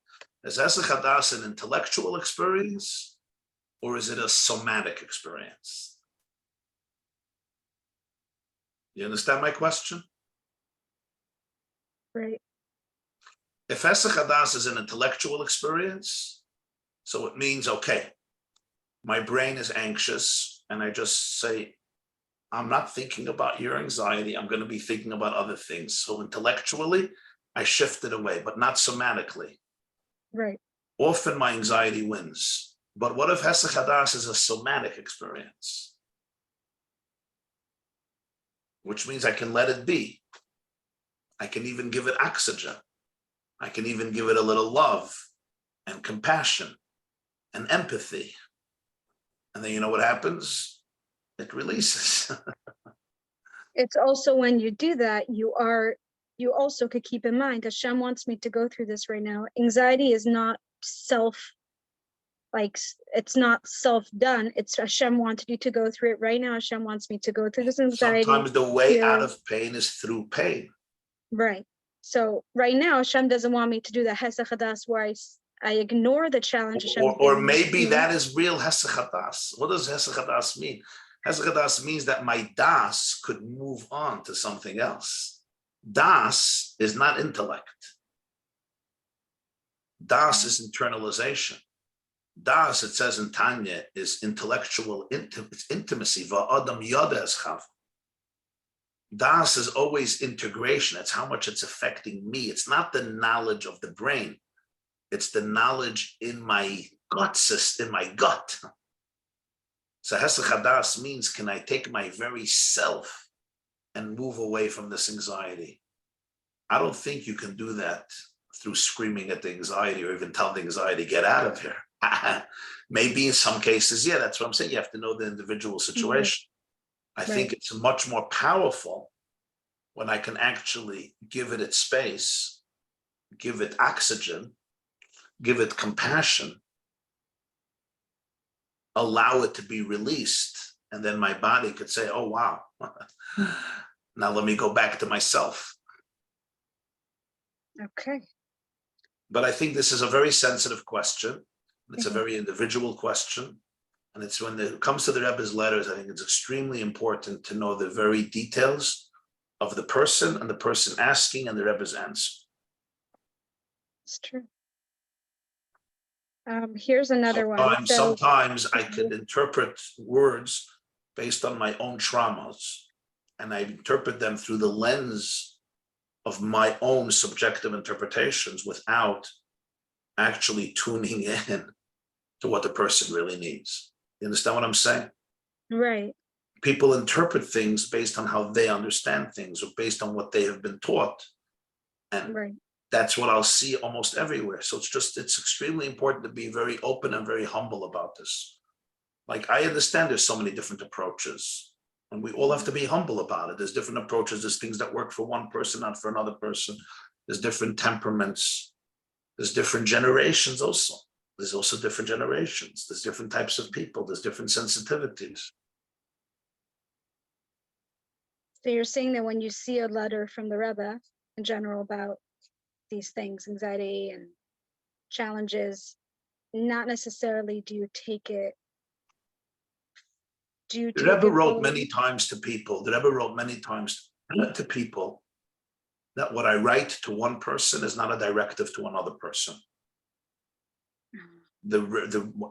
Is Hesed Hadas an intellectual experience, or is it a somatic experience? You understand my question? Right. If Hesed Hadas is an intellectual experience, so it means, okay, my brain is anxious, and I just say, I'm not thinking about your anxiety, I'm going to be thinking about other things. So intellectually, I shifted away, but not somatically. Right. Often my anxiety wins. But what if Hesed Hadas is a somatic experience? Which means I can let it be. I can even give it oxygen. I can even give it a little love and compassion and empathy. And then you know what happens? It releases. It's also when you do that, you also could keep in mind, Hashem wants me to go through this right now. Anxiety is not it's not self-done. It's Hashem wanted you to go through it right now. Hashem wants me to go through this anxiety. Sometimes the way out of pain is through pain. Right. So right now, Hashem doesn't want me to do the Hesed Hadas where I ignore the challenge. Or maybe that is real Hesed Hadas. What does Hesed Hadas mean? Hesed Hadas means that my das could move on to something else. Das is not intellect. Das is internalization. Das, it says in Tanya, is intellectual intimacy. Va'adam yada eschav. Das is always integration. It's how much it's affecting me. It's not the knowledge of the brain. It's the knowledge in my gut system, in my gut. So Hesed Hadas means, can I take my very self and move away from this anxiety? I don't think you can do that through screaming at the anxiety or even tell the anxiety, get out of here. Maybe in some cases, yeah, that's what I'm saying. You have to know the individual situation. I think it's much more powerful when I can actually give it its space, give it oxygen, give it compassion, allow it to be released. And then my body could say, oh, wow, now let me go back to myself. Okay. But I think this is a very sensitive question. It's a very individual question. And it's when it comes to the Rebbe's letters, I think it's extremely important to know the very details of the person and the person asking and the Rebbe's answer. It's true. Here's another one. Sometimes I could interpret words based on my own traumas, and I interpret them through the lens of my own subjective interpretations without actually tuning in to what the person really needs. You understand what I'm saying? Right. People interpret things based on how they understand things or based on what they have been taught. And that's what I'll see almost everywhere. So it's extremely important to be very open and very humble about this. Like, I understand there's so many different approaches, and we all have to be humble about it. There's different approaches. There's things that work for one person, not for another person. There's different temperaments. There's different generations also. There's also different generations. There's different types of people. There's different sensitivities. So you're saying that when you see a letter from the Rebbe in general about these things, anxiety and challenges, not necessarily do you take it. The Rebbe wrote many times to people. The Rebbe wrote many times to people that what I write to one person is not a directive to another person.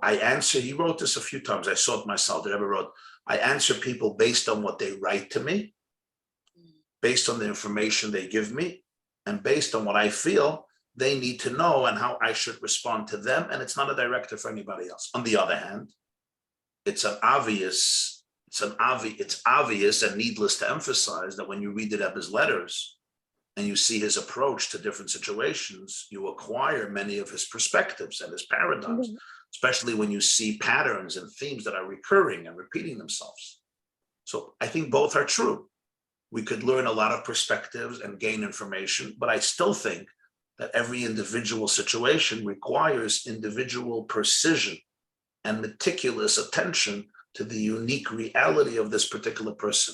I answer, he wrote this a few times. I saw it myself. The Rebbe wrote, I answer people based on what they write to me, based on the information they give me, and based on what I feel they need to know and how I should respond to them. And it's not a directive for anybody else. On the other hand, it's an obvious It's obvious and needless to emphasize that when you read the Rebbe's letters and you see his approach to different situations, you acquire many of his perspectives and his paradigms, especially when you see patterns and themes that are recurring and repeating themselves. So I think both are true. We could learn a lot of perspectives and gain information, but I still think that every individual situation requires individual precision and meticulous attention to the unique reality of this particular person.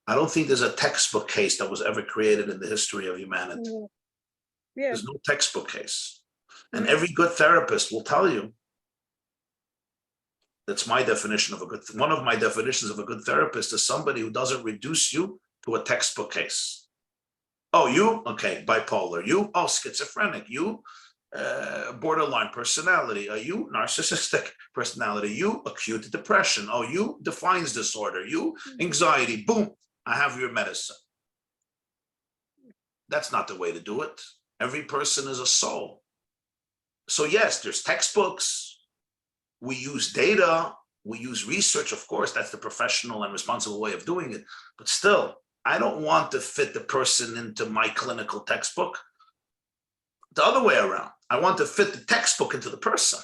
I don't think there's a textbook case that was ever created in the history of humanity. Yeah. There's no textbook case. And every good therapist will tell you, that's my definition of a good, one of my definitions of a good therapist is somebody who doesn't reduce you to a textbook case. Oh, you, okay, bipolar. You, oh, schizophrenic. You, borderline personality. You, narcissistic personality. You, acute depression. Oh, you, defiance disorder. You, anxiety. Boom, I have your medicine. That's not the way to do it. Every person is a soul. So yes, there's textbooks. We use data. We use research, of course. That's the professional and responsible way of doing it. But still, I don't want to fit the person into my clinical textbook. The other way around. I want to fit the textbook into the person.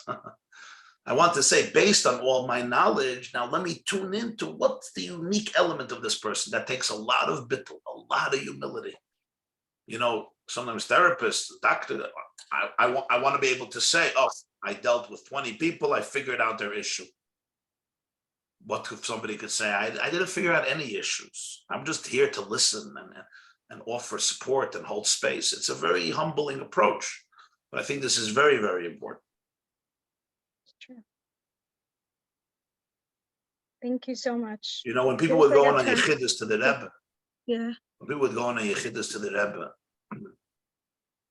I want to say, based on all my knowledge, now let me tune into what's the unique element of this person. That takes a lot of bittul, a lot of humility. You know, sometimes therapists, doctors, I want to be able to say, oh, I dealt with 20 people, I figured out their issue. What if somebody could say, I didn't figure out any issues. I'm just here to listen and offer support and hold space. It's a very humbling approach. But I think this is very, very important. True. Thank you so much. You know, when people would go on yechidus to the Rebbe, when people would go on yechidus to the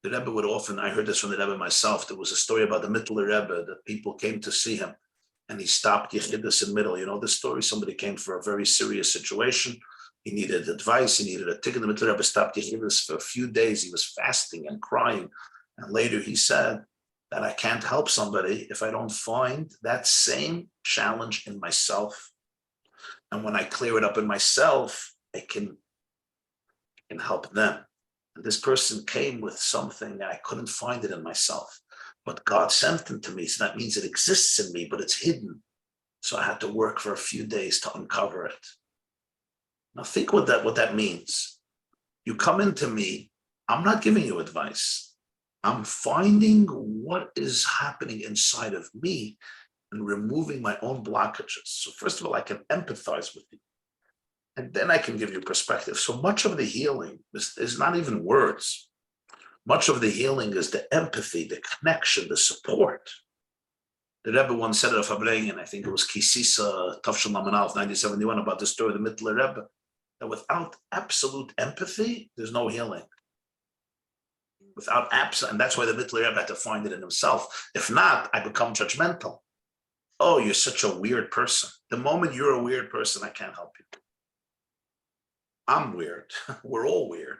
Rebbe would often, I heard this from the Rebbe myself, there was a story about the Mittler Rebbe that people came to see him and he stopped yechidus in the middle. You know the story? Somebody came for a very serious situation. He needed advice. He needed a ticket. The Mittler Rebbe stopped yechidus for a few days. He was fasting and crying. And later he said that I can't help somebody if I don't find that same challenge in myself. And when I clear it up in myself, I can help them. And this person came with something that I couldn't find it in myself. But God sent them to me. So that means it exists in me, but it's hidden. So I had to work for a few days to uncover it. Now think what that means. You come into me, I'm not giving you advice. I'm finding what is happening inside of me and removing my own blockages. So first of all, I can empathize with you. And then I can give you perspective. So much of the healing is not even words. Much of the healing is the empathy, the connection, the support. The Rebbe once said of Fabrengen, I think it was Kisisa Tafshel Lamanal of 1971, about the story of the Mittler Rebbe, that without absolute empathy, there's no healing. Without absolute, and that's why the Mittler Rebbe had to find it in himself. If not, I become judgmental. Oh, you're such a weird person. The moment you're a weird person, I can't help you. I'm weird. We're all weird,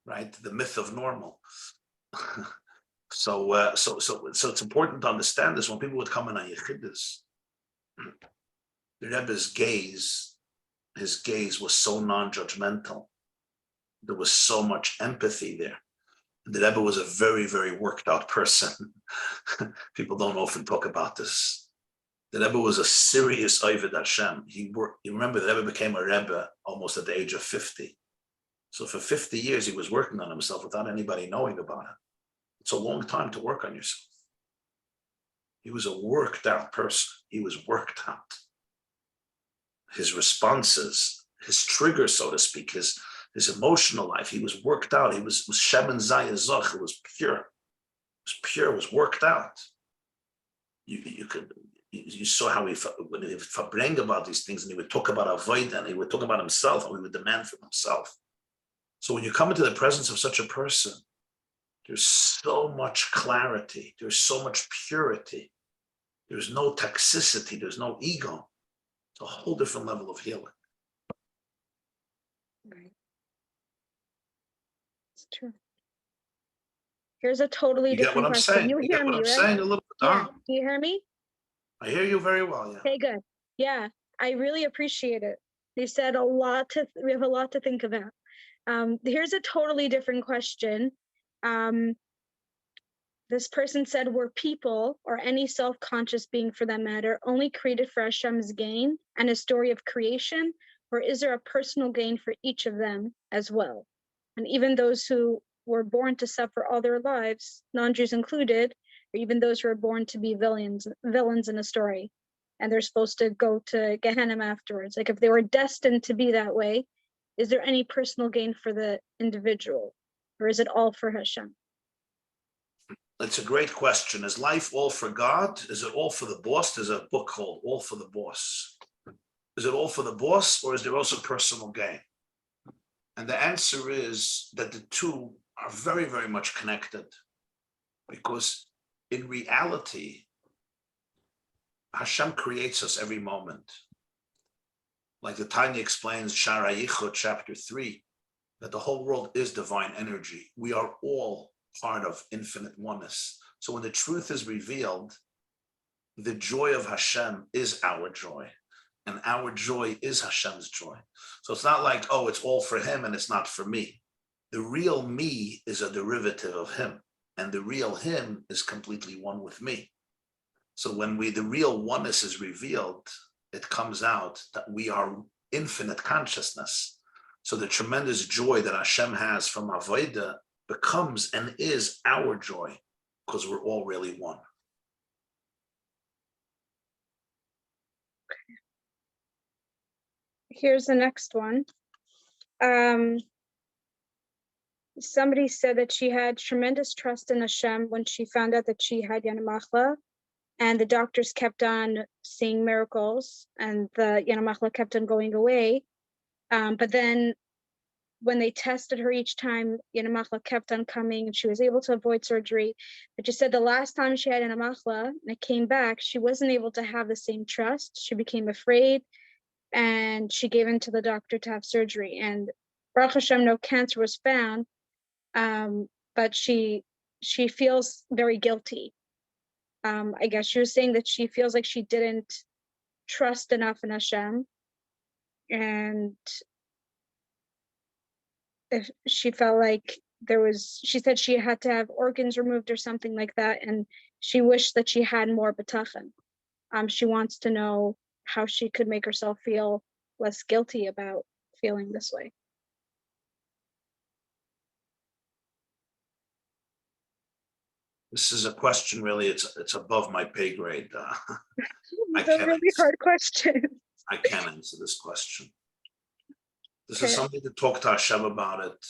right? The myth of normal. So it's important to understand this. When people would come in on yechidus, the Rebbe's gaze, his gaze was so non-judgmental. There was so much empathy there. The Rebbe was a very, very worked out person. People don't often talk about this. The Rebbe was a serious Oved Hashem. You remember the Rebbe became a Rebbe almost at the age of 50. So for 50 years, he was working on himself without anybody knowing about it. It's a long time to work on yourself. He was a worked out person. He was worked out. His responses, his triggers, so to speak, his emotional life, he was worked out. He was Shemen Zayazach. It was pure. It was pure. It was worked out. You saw how when he would bring about these things, and he would talk about avodah, and he would talk about himself, and he would demand from himself. So when you come into the presence of such a person, there's so much clarity, there's so much purity, there's no toxicity, there's no ego. It's a whole different level of healing. Right. It's true. Here's a totally different question. You hear me, right? Saying a little bit. Yeah. Do you hear me? I hear you very well. Yeah. Okay, good. Yeah. I really appreciate it. You said we have a lot to think about. Here's a totally different question. This person said, were people, or any self-conscious being for that matter, only created for Hashem's gain and a story of creation, or is there a personal gain for each of them as well? And even those who were born to suffer all their lives, non-Jews included, or even those who are born to be villains in a story, and they're supposed to go to Gehenna afterwards. Like if they were destined to be that way, is there any personal gain for the individual, or is it all for Hashem? It's a great question. Is life all for God? Is it all for the boss? There's a book called All for the Boss. Is it all for the boss, or is there also personal gain? And the answer is that the two are very, very much connected, because in reality, Hashem creates us every moment. Like the Tanya explains, Sha'ar HaYichud, chapter 3, that the whole world is divine energy. We are all part of infinite oneness. So when the truth is revealed, the joy of Hashem is our joy, and our joy is Hashem's joy. So it's not like, oh, it's all for him and it's not for me. The real me is a derivative of him, and the real him is completely one with me. So when the real oneness is revealed, it comes out that we are infinite consciousness. So the tremendous joy that Hashem has from Avodah becomes and is our joy, because we're all really one. Here's the next one. Somebody said that she had tremendous trust in Hashem when she found out that she had Yana Machla, and the doctors kept on seeing miracles, and the Yana Machla kept on going away. But then when they tested her each time, Yana Machla kept on coming, and she was able to avoid surgery. But she said the last time she had Yana Machla and it came back, she wasn't able to have the same trust. She became afraid, and she gave in to the doctor to have surgery. And Baruch Hashem, no cancer was found, but she feels very guilty. I guess she was saying that she feels like she didn't trust enough in Hashem, and if she felt like she said she had to have organs removed or something like that, and she wished that she had more bitachon. She wants to know how she could make herself feel less guilty about feeling this way. This is a question, really, it's above my pay grade. It's a really hard question. I can't answer this question. This is something to talk to Hashem about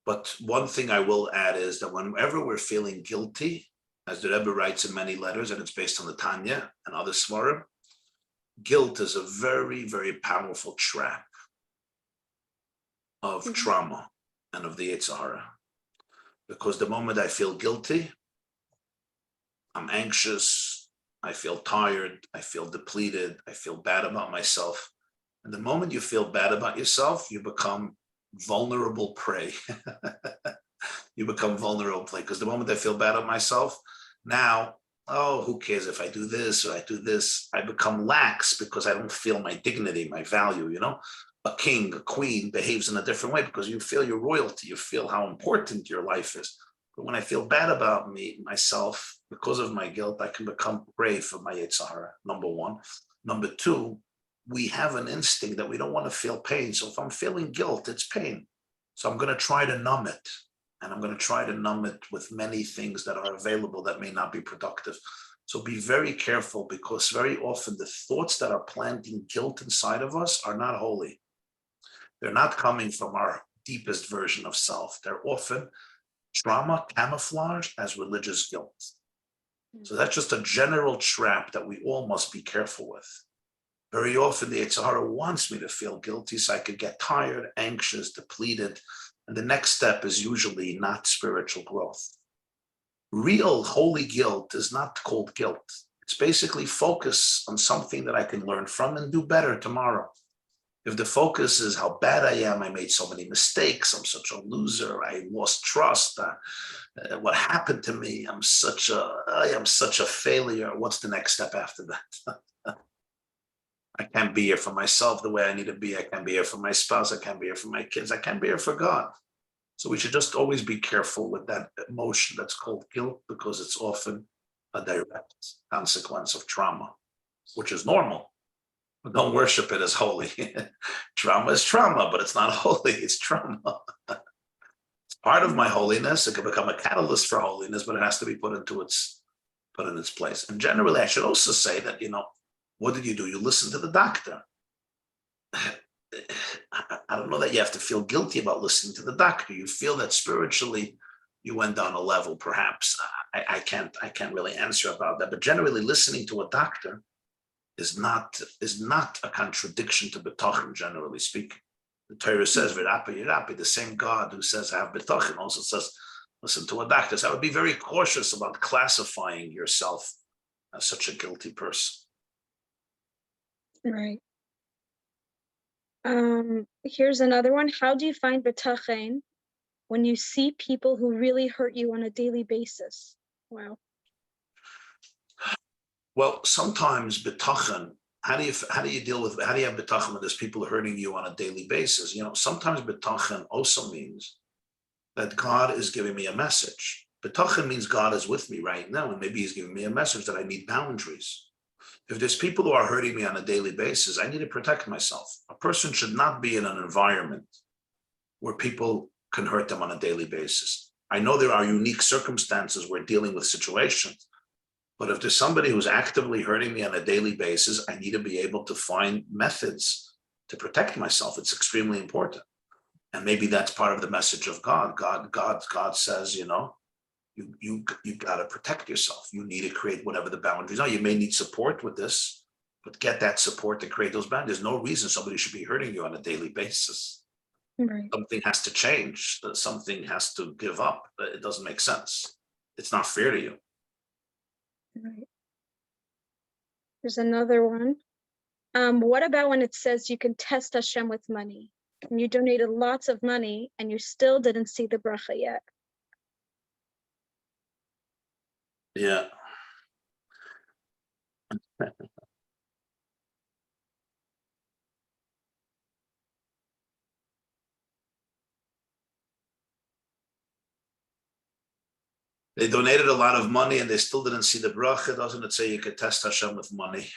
But one thing I will add is that whenever we're feeling guilty, as the Rebbe writes in many letters, and it's based on the Tanya and other Svarim, guilt is a very, very powerful trap of trauma and of the Yetzer Hara. Because the moment I feel guilty, I'm anxious, I feel tired, I feel depleted, I feel bad about myself. And the moment you feel bad about yourself, you become vulnerable prey. You become vulnerable prey, because the moment I feel bad about myself, now, oh, who cares if I do this or I do this? I become lax because I don't feel my dignity, my value, A king, a queen behaves in a different way because you feel your royalty, you feel how important your life is. But when I feel bad about myself, because of my guilt, I can become prey for my Yetzer Hara, number one. Number two, we have an instinct that we don't want to feel pain. So if I'm feeling guilt, it's pain. So I'm going to try to numb it. And I'm going to try to numb it with many things that are available that may not be productive. So be very careful, because very often the thoughts that are planting guilt inside of us are not holy. They're not coming from our deepest version of self. They're often trauma camouflaged as religious guilt. So that's just a general trap that we all must be careful with. Very often the Yetzer Hara wants me to feel guilty so I could get tired, anxious, depleted. And the next step is usually not spiritual growth. Real holy guilt is not called guilt. It's basically focus on something that I can learn from and do better tomorrow. If the focus is how bad I am, I made so many mistakes, I'm such a loser, I lost trust, what happened to me, I am such a failure. What's the next step after that? I can't be here for myself the way I need to be. I can't be here for my spouse. I can't be here for my kids. I can't be here for God. So we should just always be careful with that emotion that's called guilt, because it's often a direct consequence of trauma, which is normal. But don't worship it as holy. Trauma is trauma, but it's not holy. It's trauma. It's part of my holiness. It can become a catalyst for holiness, but it has to be put in its place. And generally, I should also say that, what did you do? You listened to the doctor. I don't know that you have to feel guilty about listening to the doctor. You feel that spiritually you went down a level, perhaps. I can't really answer about that. But generally, listening to a doctor is not a contradiction to betachon, generally speaking. The Torah says, "V'rapi yirapi," the same God who says have betachon also says, listen to a doctor. So I would be very cautious about classifying yourself as such a guilty person. Right. Here's another one. How do you find betachon when you see people who really hurt you on a daily basis? Wow. Well, sometimes betachon, how do you have betachon when there's people hurting you on a daily basis? Sometimes betachon also means that God is giving me a message. Betachon means God is with me right now, and maybe he's giving me a message that I need boundaries. If there's people who are hurting me on a daily basis, I need to protect myself. A person should not be in an environment where people can hurt them on a daily basis. I know there are unique circumstances where dealing with situations, but if there's somebody who's actively hurting me on a daily basis, I need to be able to find methods to protect myself. It's extremely important. And maybe that's part of the message of God. God says, you got to protect yourself. You need to create whatever the boundaries are. You may need support with this, but get that support to create those boundaries. There's no reason somebody should be hurting you on a daily basis. Right. Something has to change. Something has to give up. It doesn't make sense. It's not fair to you. Right. There's another one. What about when it says you can test Hashem with money? And you donated lots of money and you still didn't see the bracha yet. Yeah. They donated a lot of money and they still didn't see the bracha. Doesn't it say you could test Hashem with money?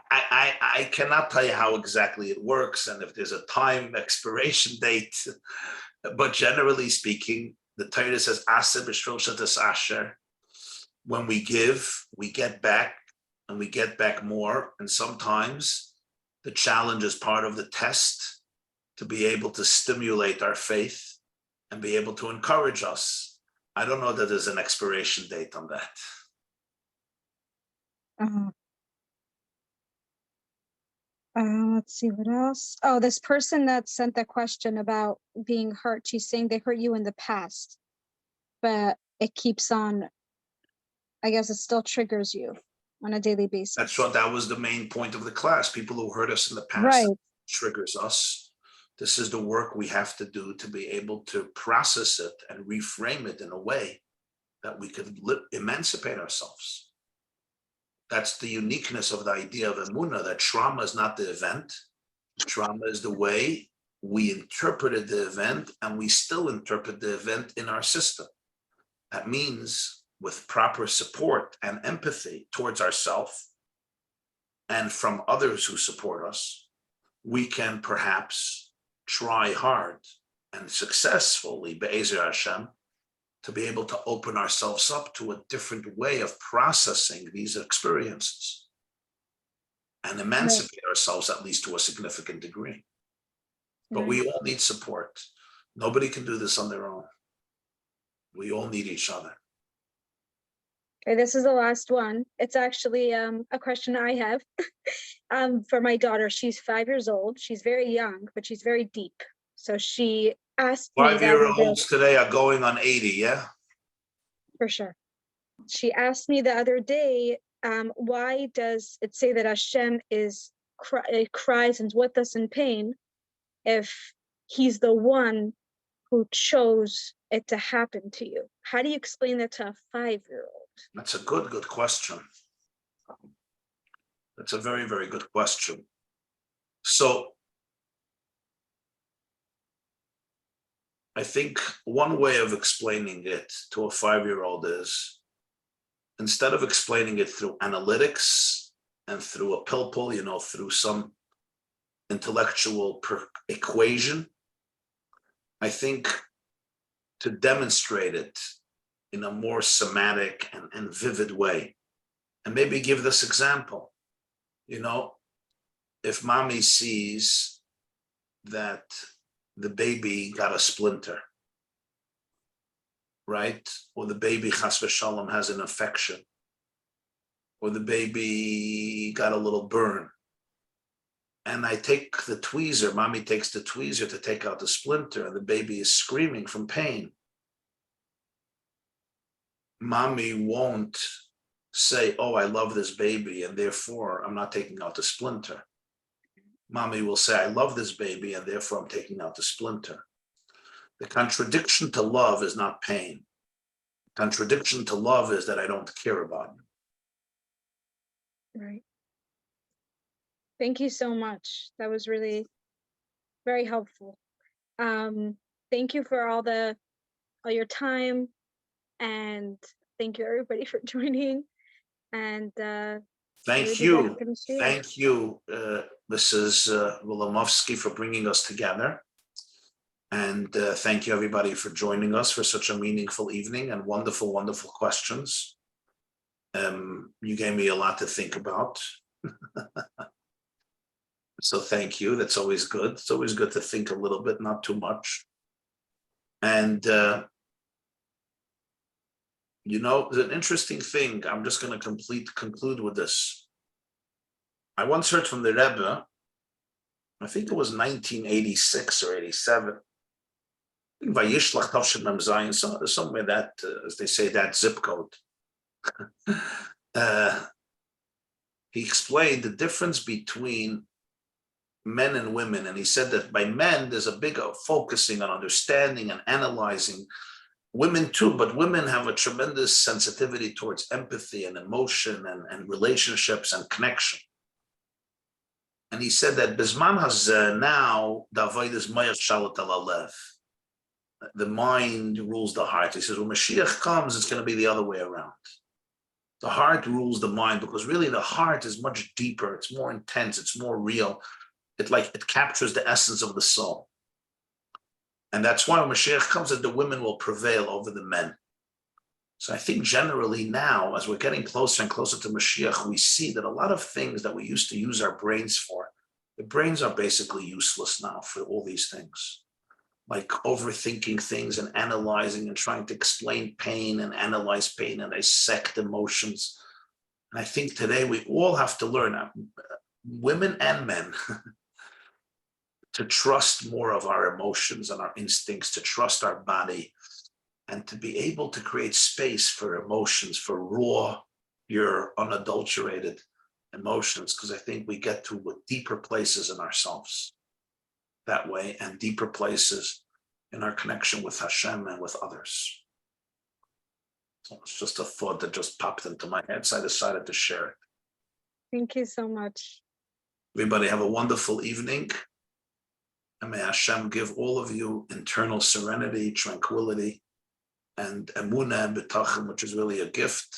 I cannot tell you how exactly it works and if there's a time expiration date, but generally speaking, the Torah says, "Aseh b'shvil shetas asher." When we give, we get back, and we get back more. And sometimes the challenge is part of the test to be able to stimulate our faith and be able to encourage us. I don't know that there's an expiration date on that. Let's see what else. Oh, this person that sent that question about being hurt, she's saying they hurt you in the past, but it keeps on, I guess it still triggers you on a daily basis. That's what that was the main point of the class. People who hurt us in the past, right, triggers us. This is the work we have to do to be able to process it and reframe it in a way that we could emancipate ourselves. That's the uniqueness of the idea of emunah, that trauma is not the event. Trauma is the way we interpreted the event, and we still interpret the event in our system. That means with proper support and empathy towards ourselves and from others who support us, we can perhaps try hard and successfully, Be'ezer Hashem, to be able to open ourselves up to a different way of processing these experiences and emancipate ourselves, at least to a significant degree. But we all need support. Nobody can do this on their own. We all need each other. Okay, this is the last one. It's actually a question I have for my daughter. She's 5 years old. She's very young, but she's very deep. So she asked me. 5-year-olds today are going on 80, yeah? For sure. She asked me the other day, why does it say that Hashem cries and with us in pain if he's the one who chose it to happen to you? How do you explain that to a 5-year-old? That's a good question. That's a very, very good question. So I think one way of explaining it to a 5-year-old is, instead of explaining it through analytics and through a pilpul, through some intellectual equation, I think to demonstrate it in a more somatic and vivid way. And maybe give this example. If mommy sees that the baby got a splinter, right? Or the baby, chas v'shalom, has an infection, or the baby got a little burn, and I take the tweezer, mommy takes the tweezer to take out the splinter, and the baby is screaming from pain. Mommy won't say, oh, I love this baby, and therefore I'm not taking out the splinter. Mommy will say, I love this baby, and therefore I'm taking out the splinter. The contradiction to love is not pain. Contradiction to love is that I don't care about you. Right. Thank you so much. That was really very helpful. Thank you for all your time, and thank you everybody for joining. And thank you, Mrs. Wilamowski, for bringing us together. And thank you, everybody, for joining us for such a meaningful evening and wonderful, wonderful questions. You gave me a lot to think about. So thank you. That's always good. It's always good to think a little bit, not too much. And, there's an interesting thing. I'm just going to conclude with this. I once heard from the Rebbe, I think it was 1986 or 87, Vayishlach Tavshin Mem Zayin, somewhere that, as they say, that zip code. He explained the difference between men and women, and he said that by men there's a big focusing on understanding and analyzing. Women too, but women have a tremendous sensitivity towards empathy and emotion and relationships and connection. And he said that Bisman has now is the mind rules the heart. He says when Mashiach comes, it's going to be the other way around. The heart rules the mind, because really the heart is much deeper. It's more intense. It's more real. It captures the essence of the soul. And that's why when Mashiach comes, that the women will prevail over the men. So I think generally now, as we're getting closer and closer to Mashiach, we see that a lot of things that we used to use our brains for, the brains are basically useless now for all these things. Like overthinking things and analyzing and trying to explain pain and analyze pain and dissect emotions. And I think today we all have to learn, women and men, to trust more of our emotions and our instincts, to trust our body, and to be able to create space for emotions, for raw, your unadulterated emotions, because I think we get to deeper places in ourselves that way, and deeper places in our connection with Hashem and with others. So it's just a thought that just popped into my head, so I decided to share it. Thank you so much. Everybody have a wonderful evening. And may Hashem give all of you internal serenity, tranquility, and emunah and bitachon, which is really a gift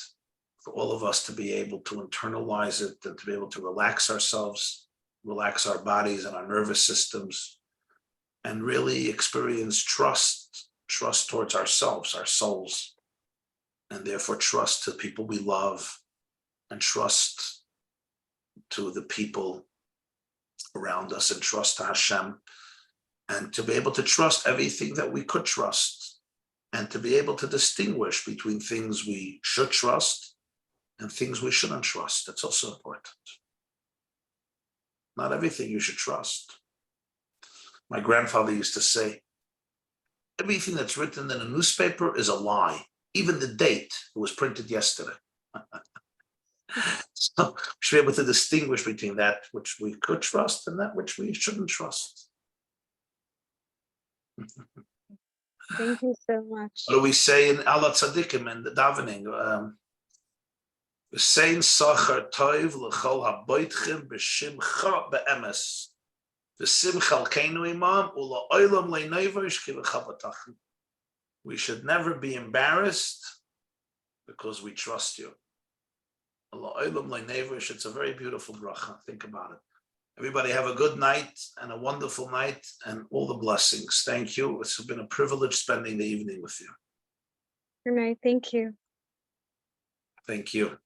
for all of us to be able to internalize it and to be able to relax ourselves, relax our bodies and our nervous systems, and really experience trust towards ourselves, our souls, and therefore trust to people we love, and trust to the people around us, and trust to Hashem, and to be able to trust everything that we could trust, and to be able to distinguish between things we should trust and things we shouldn't trust. That's also important. Not everything you should trust. My grandfather used to say, everything that's written in a newspaper is a lie. Even the date, it was printed yesterday. So we should be able to distinguish between that which we could trust and that which we shouldn't trust. Thank you so much. What do we say in Allah Tzadikim in the davening? V'sein sachar toiv l'chol haboitchim b'shimcha be'emes. V'simcha l'keinu imam u'la'olam le'neivosh ki l'chabatachim. We should never be embarrassed because we trust you. It's a very beautiful bracha. Think about it. Everybody have a good night and a wonderful night and all the blessings. Thank you. It's been a privilege spending the evening with you. Good night. Thank you. Thank you.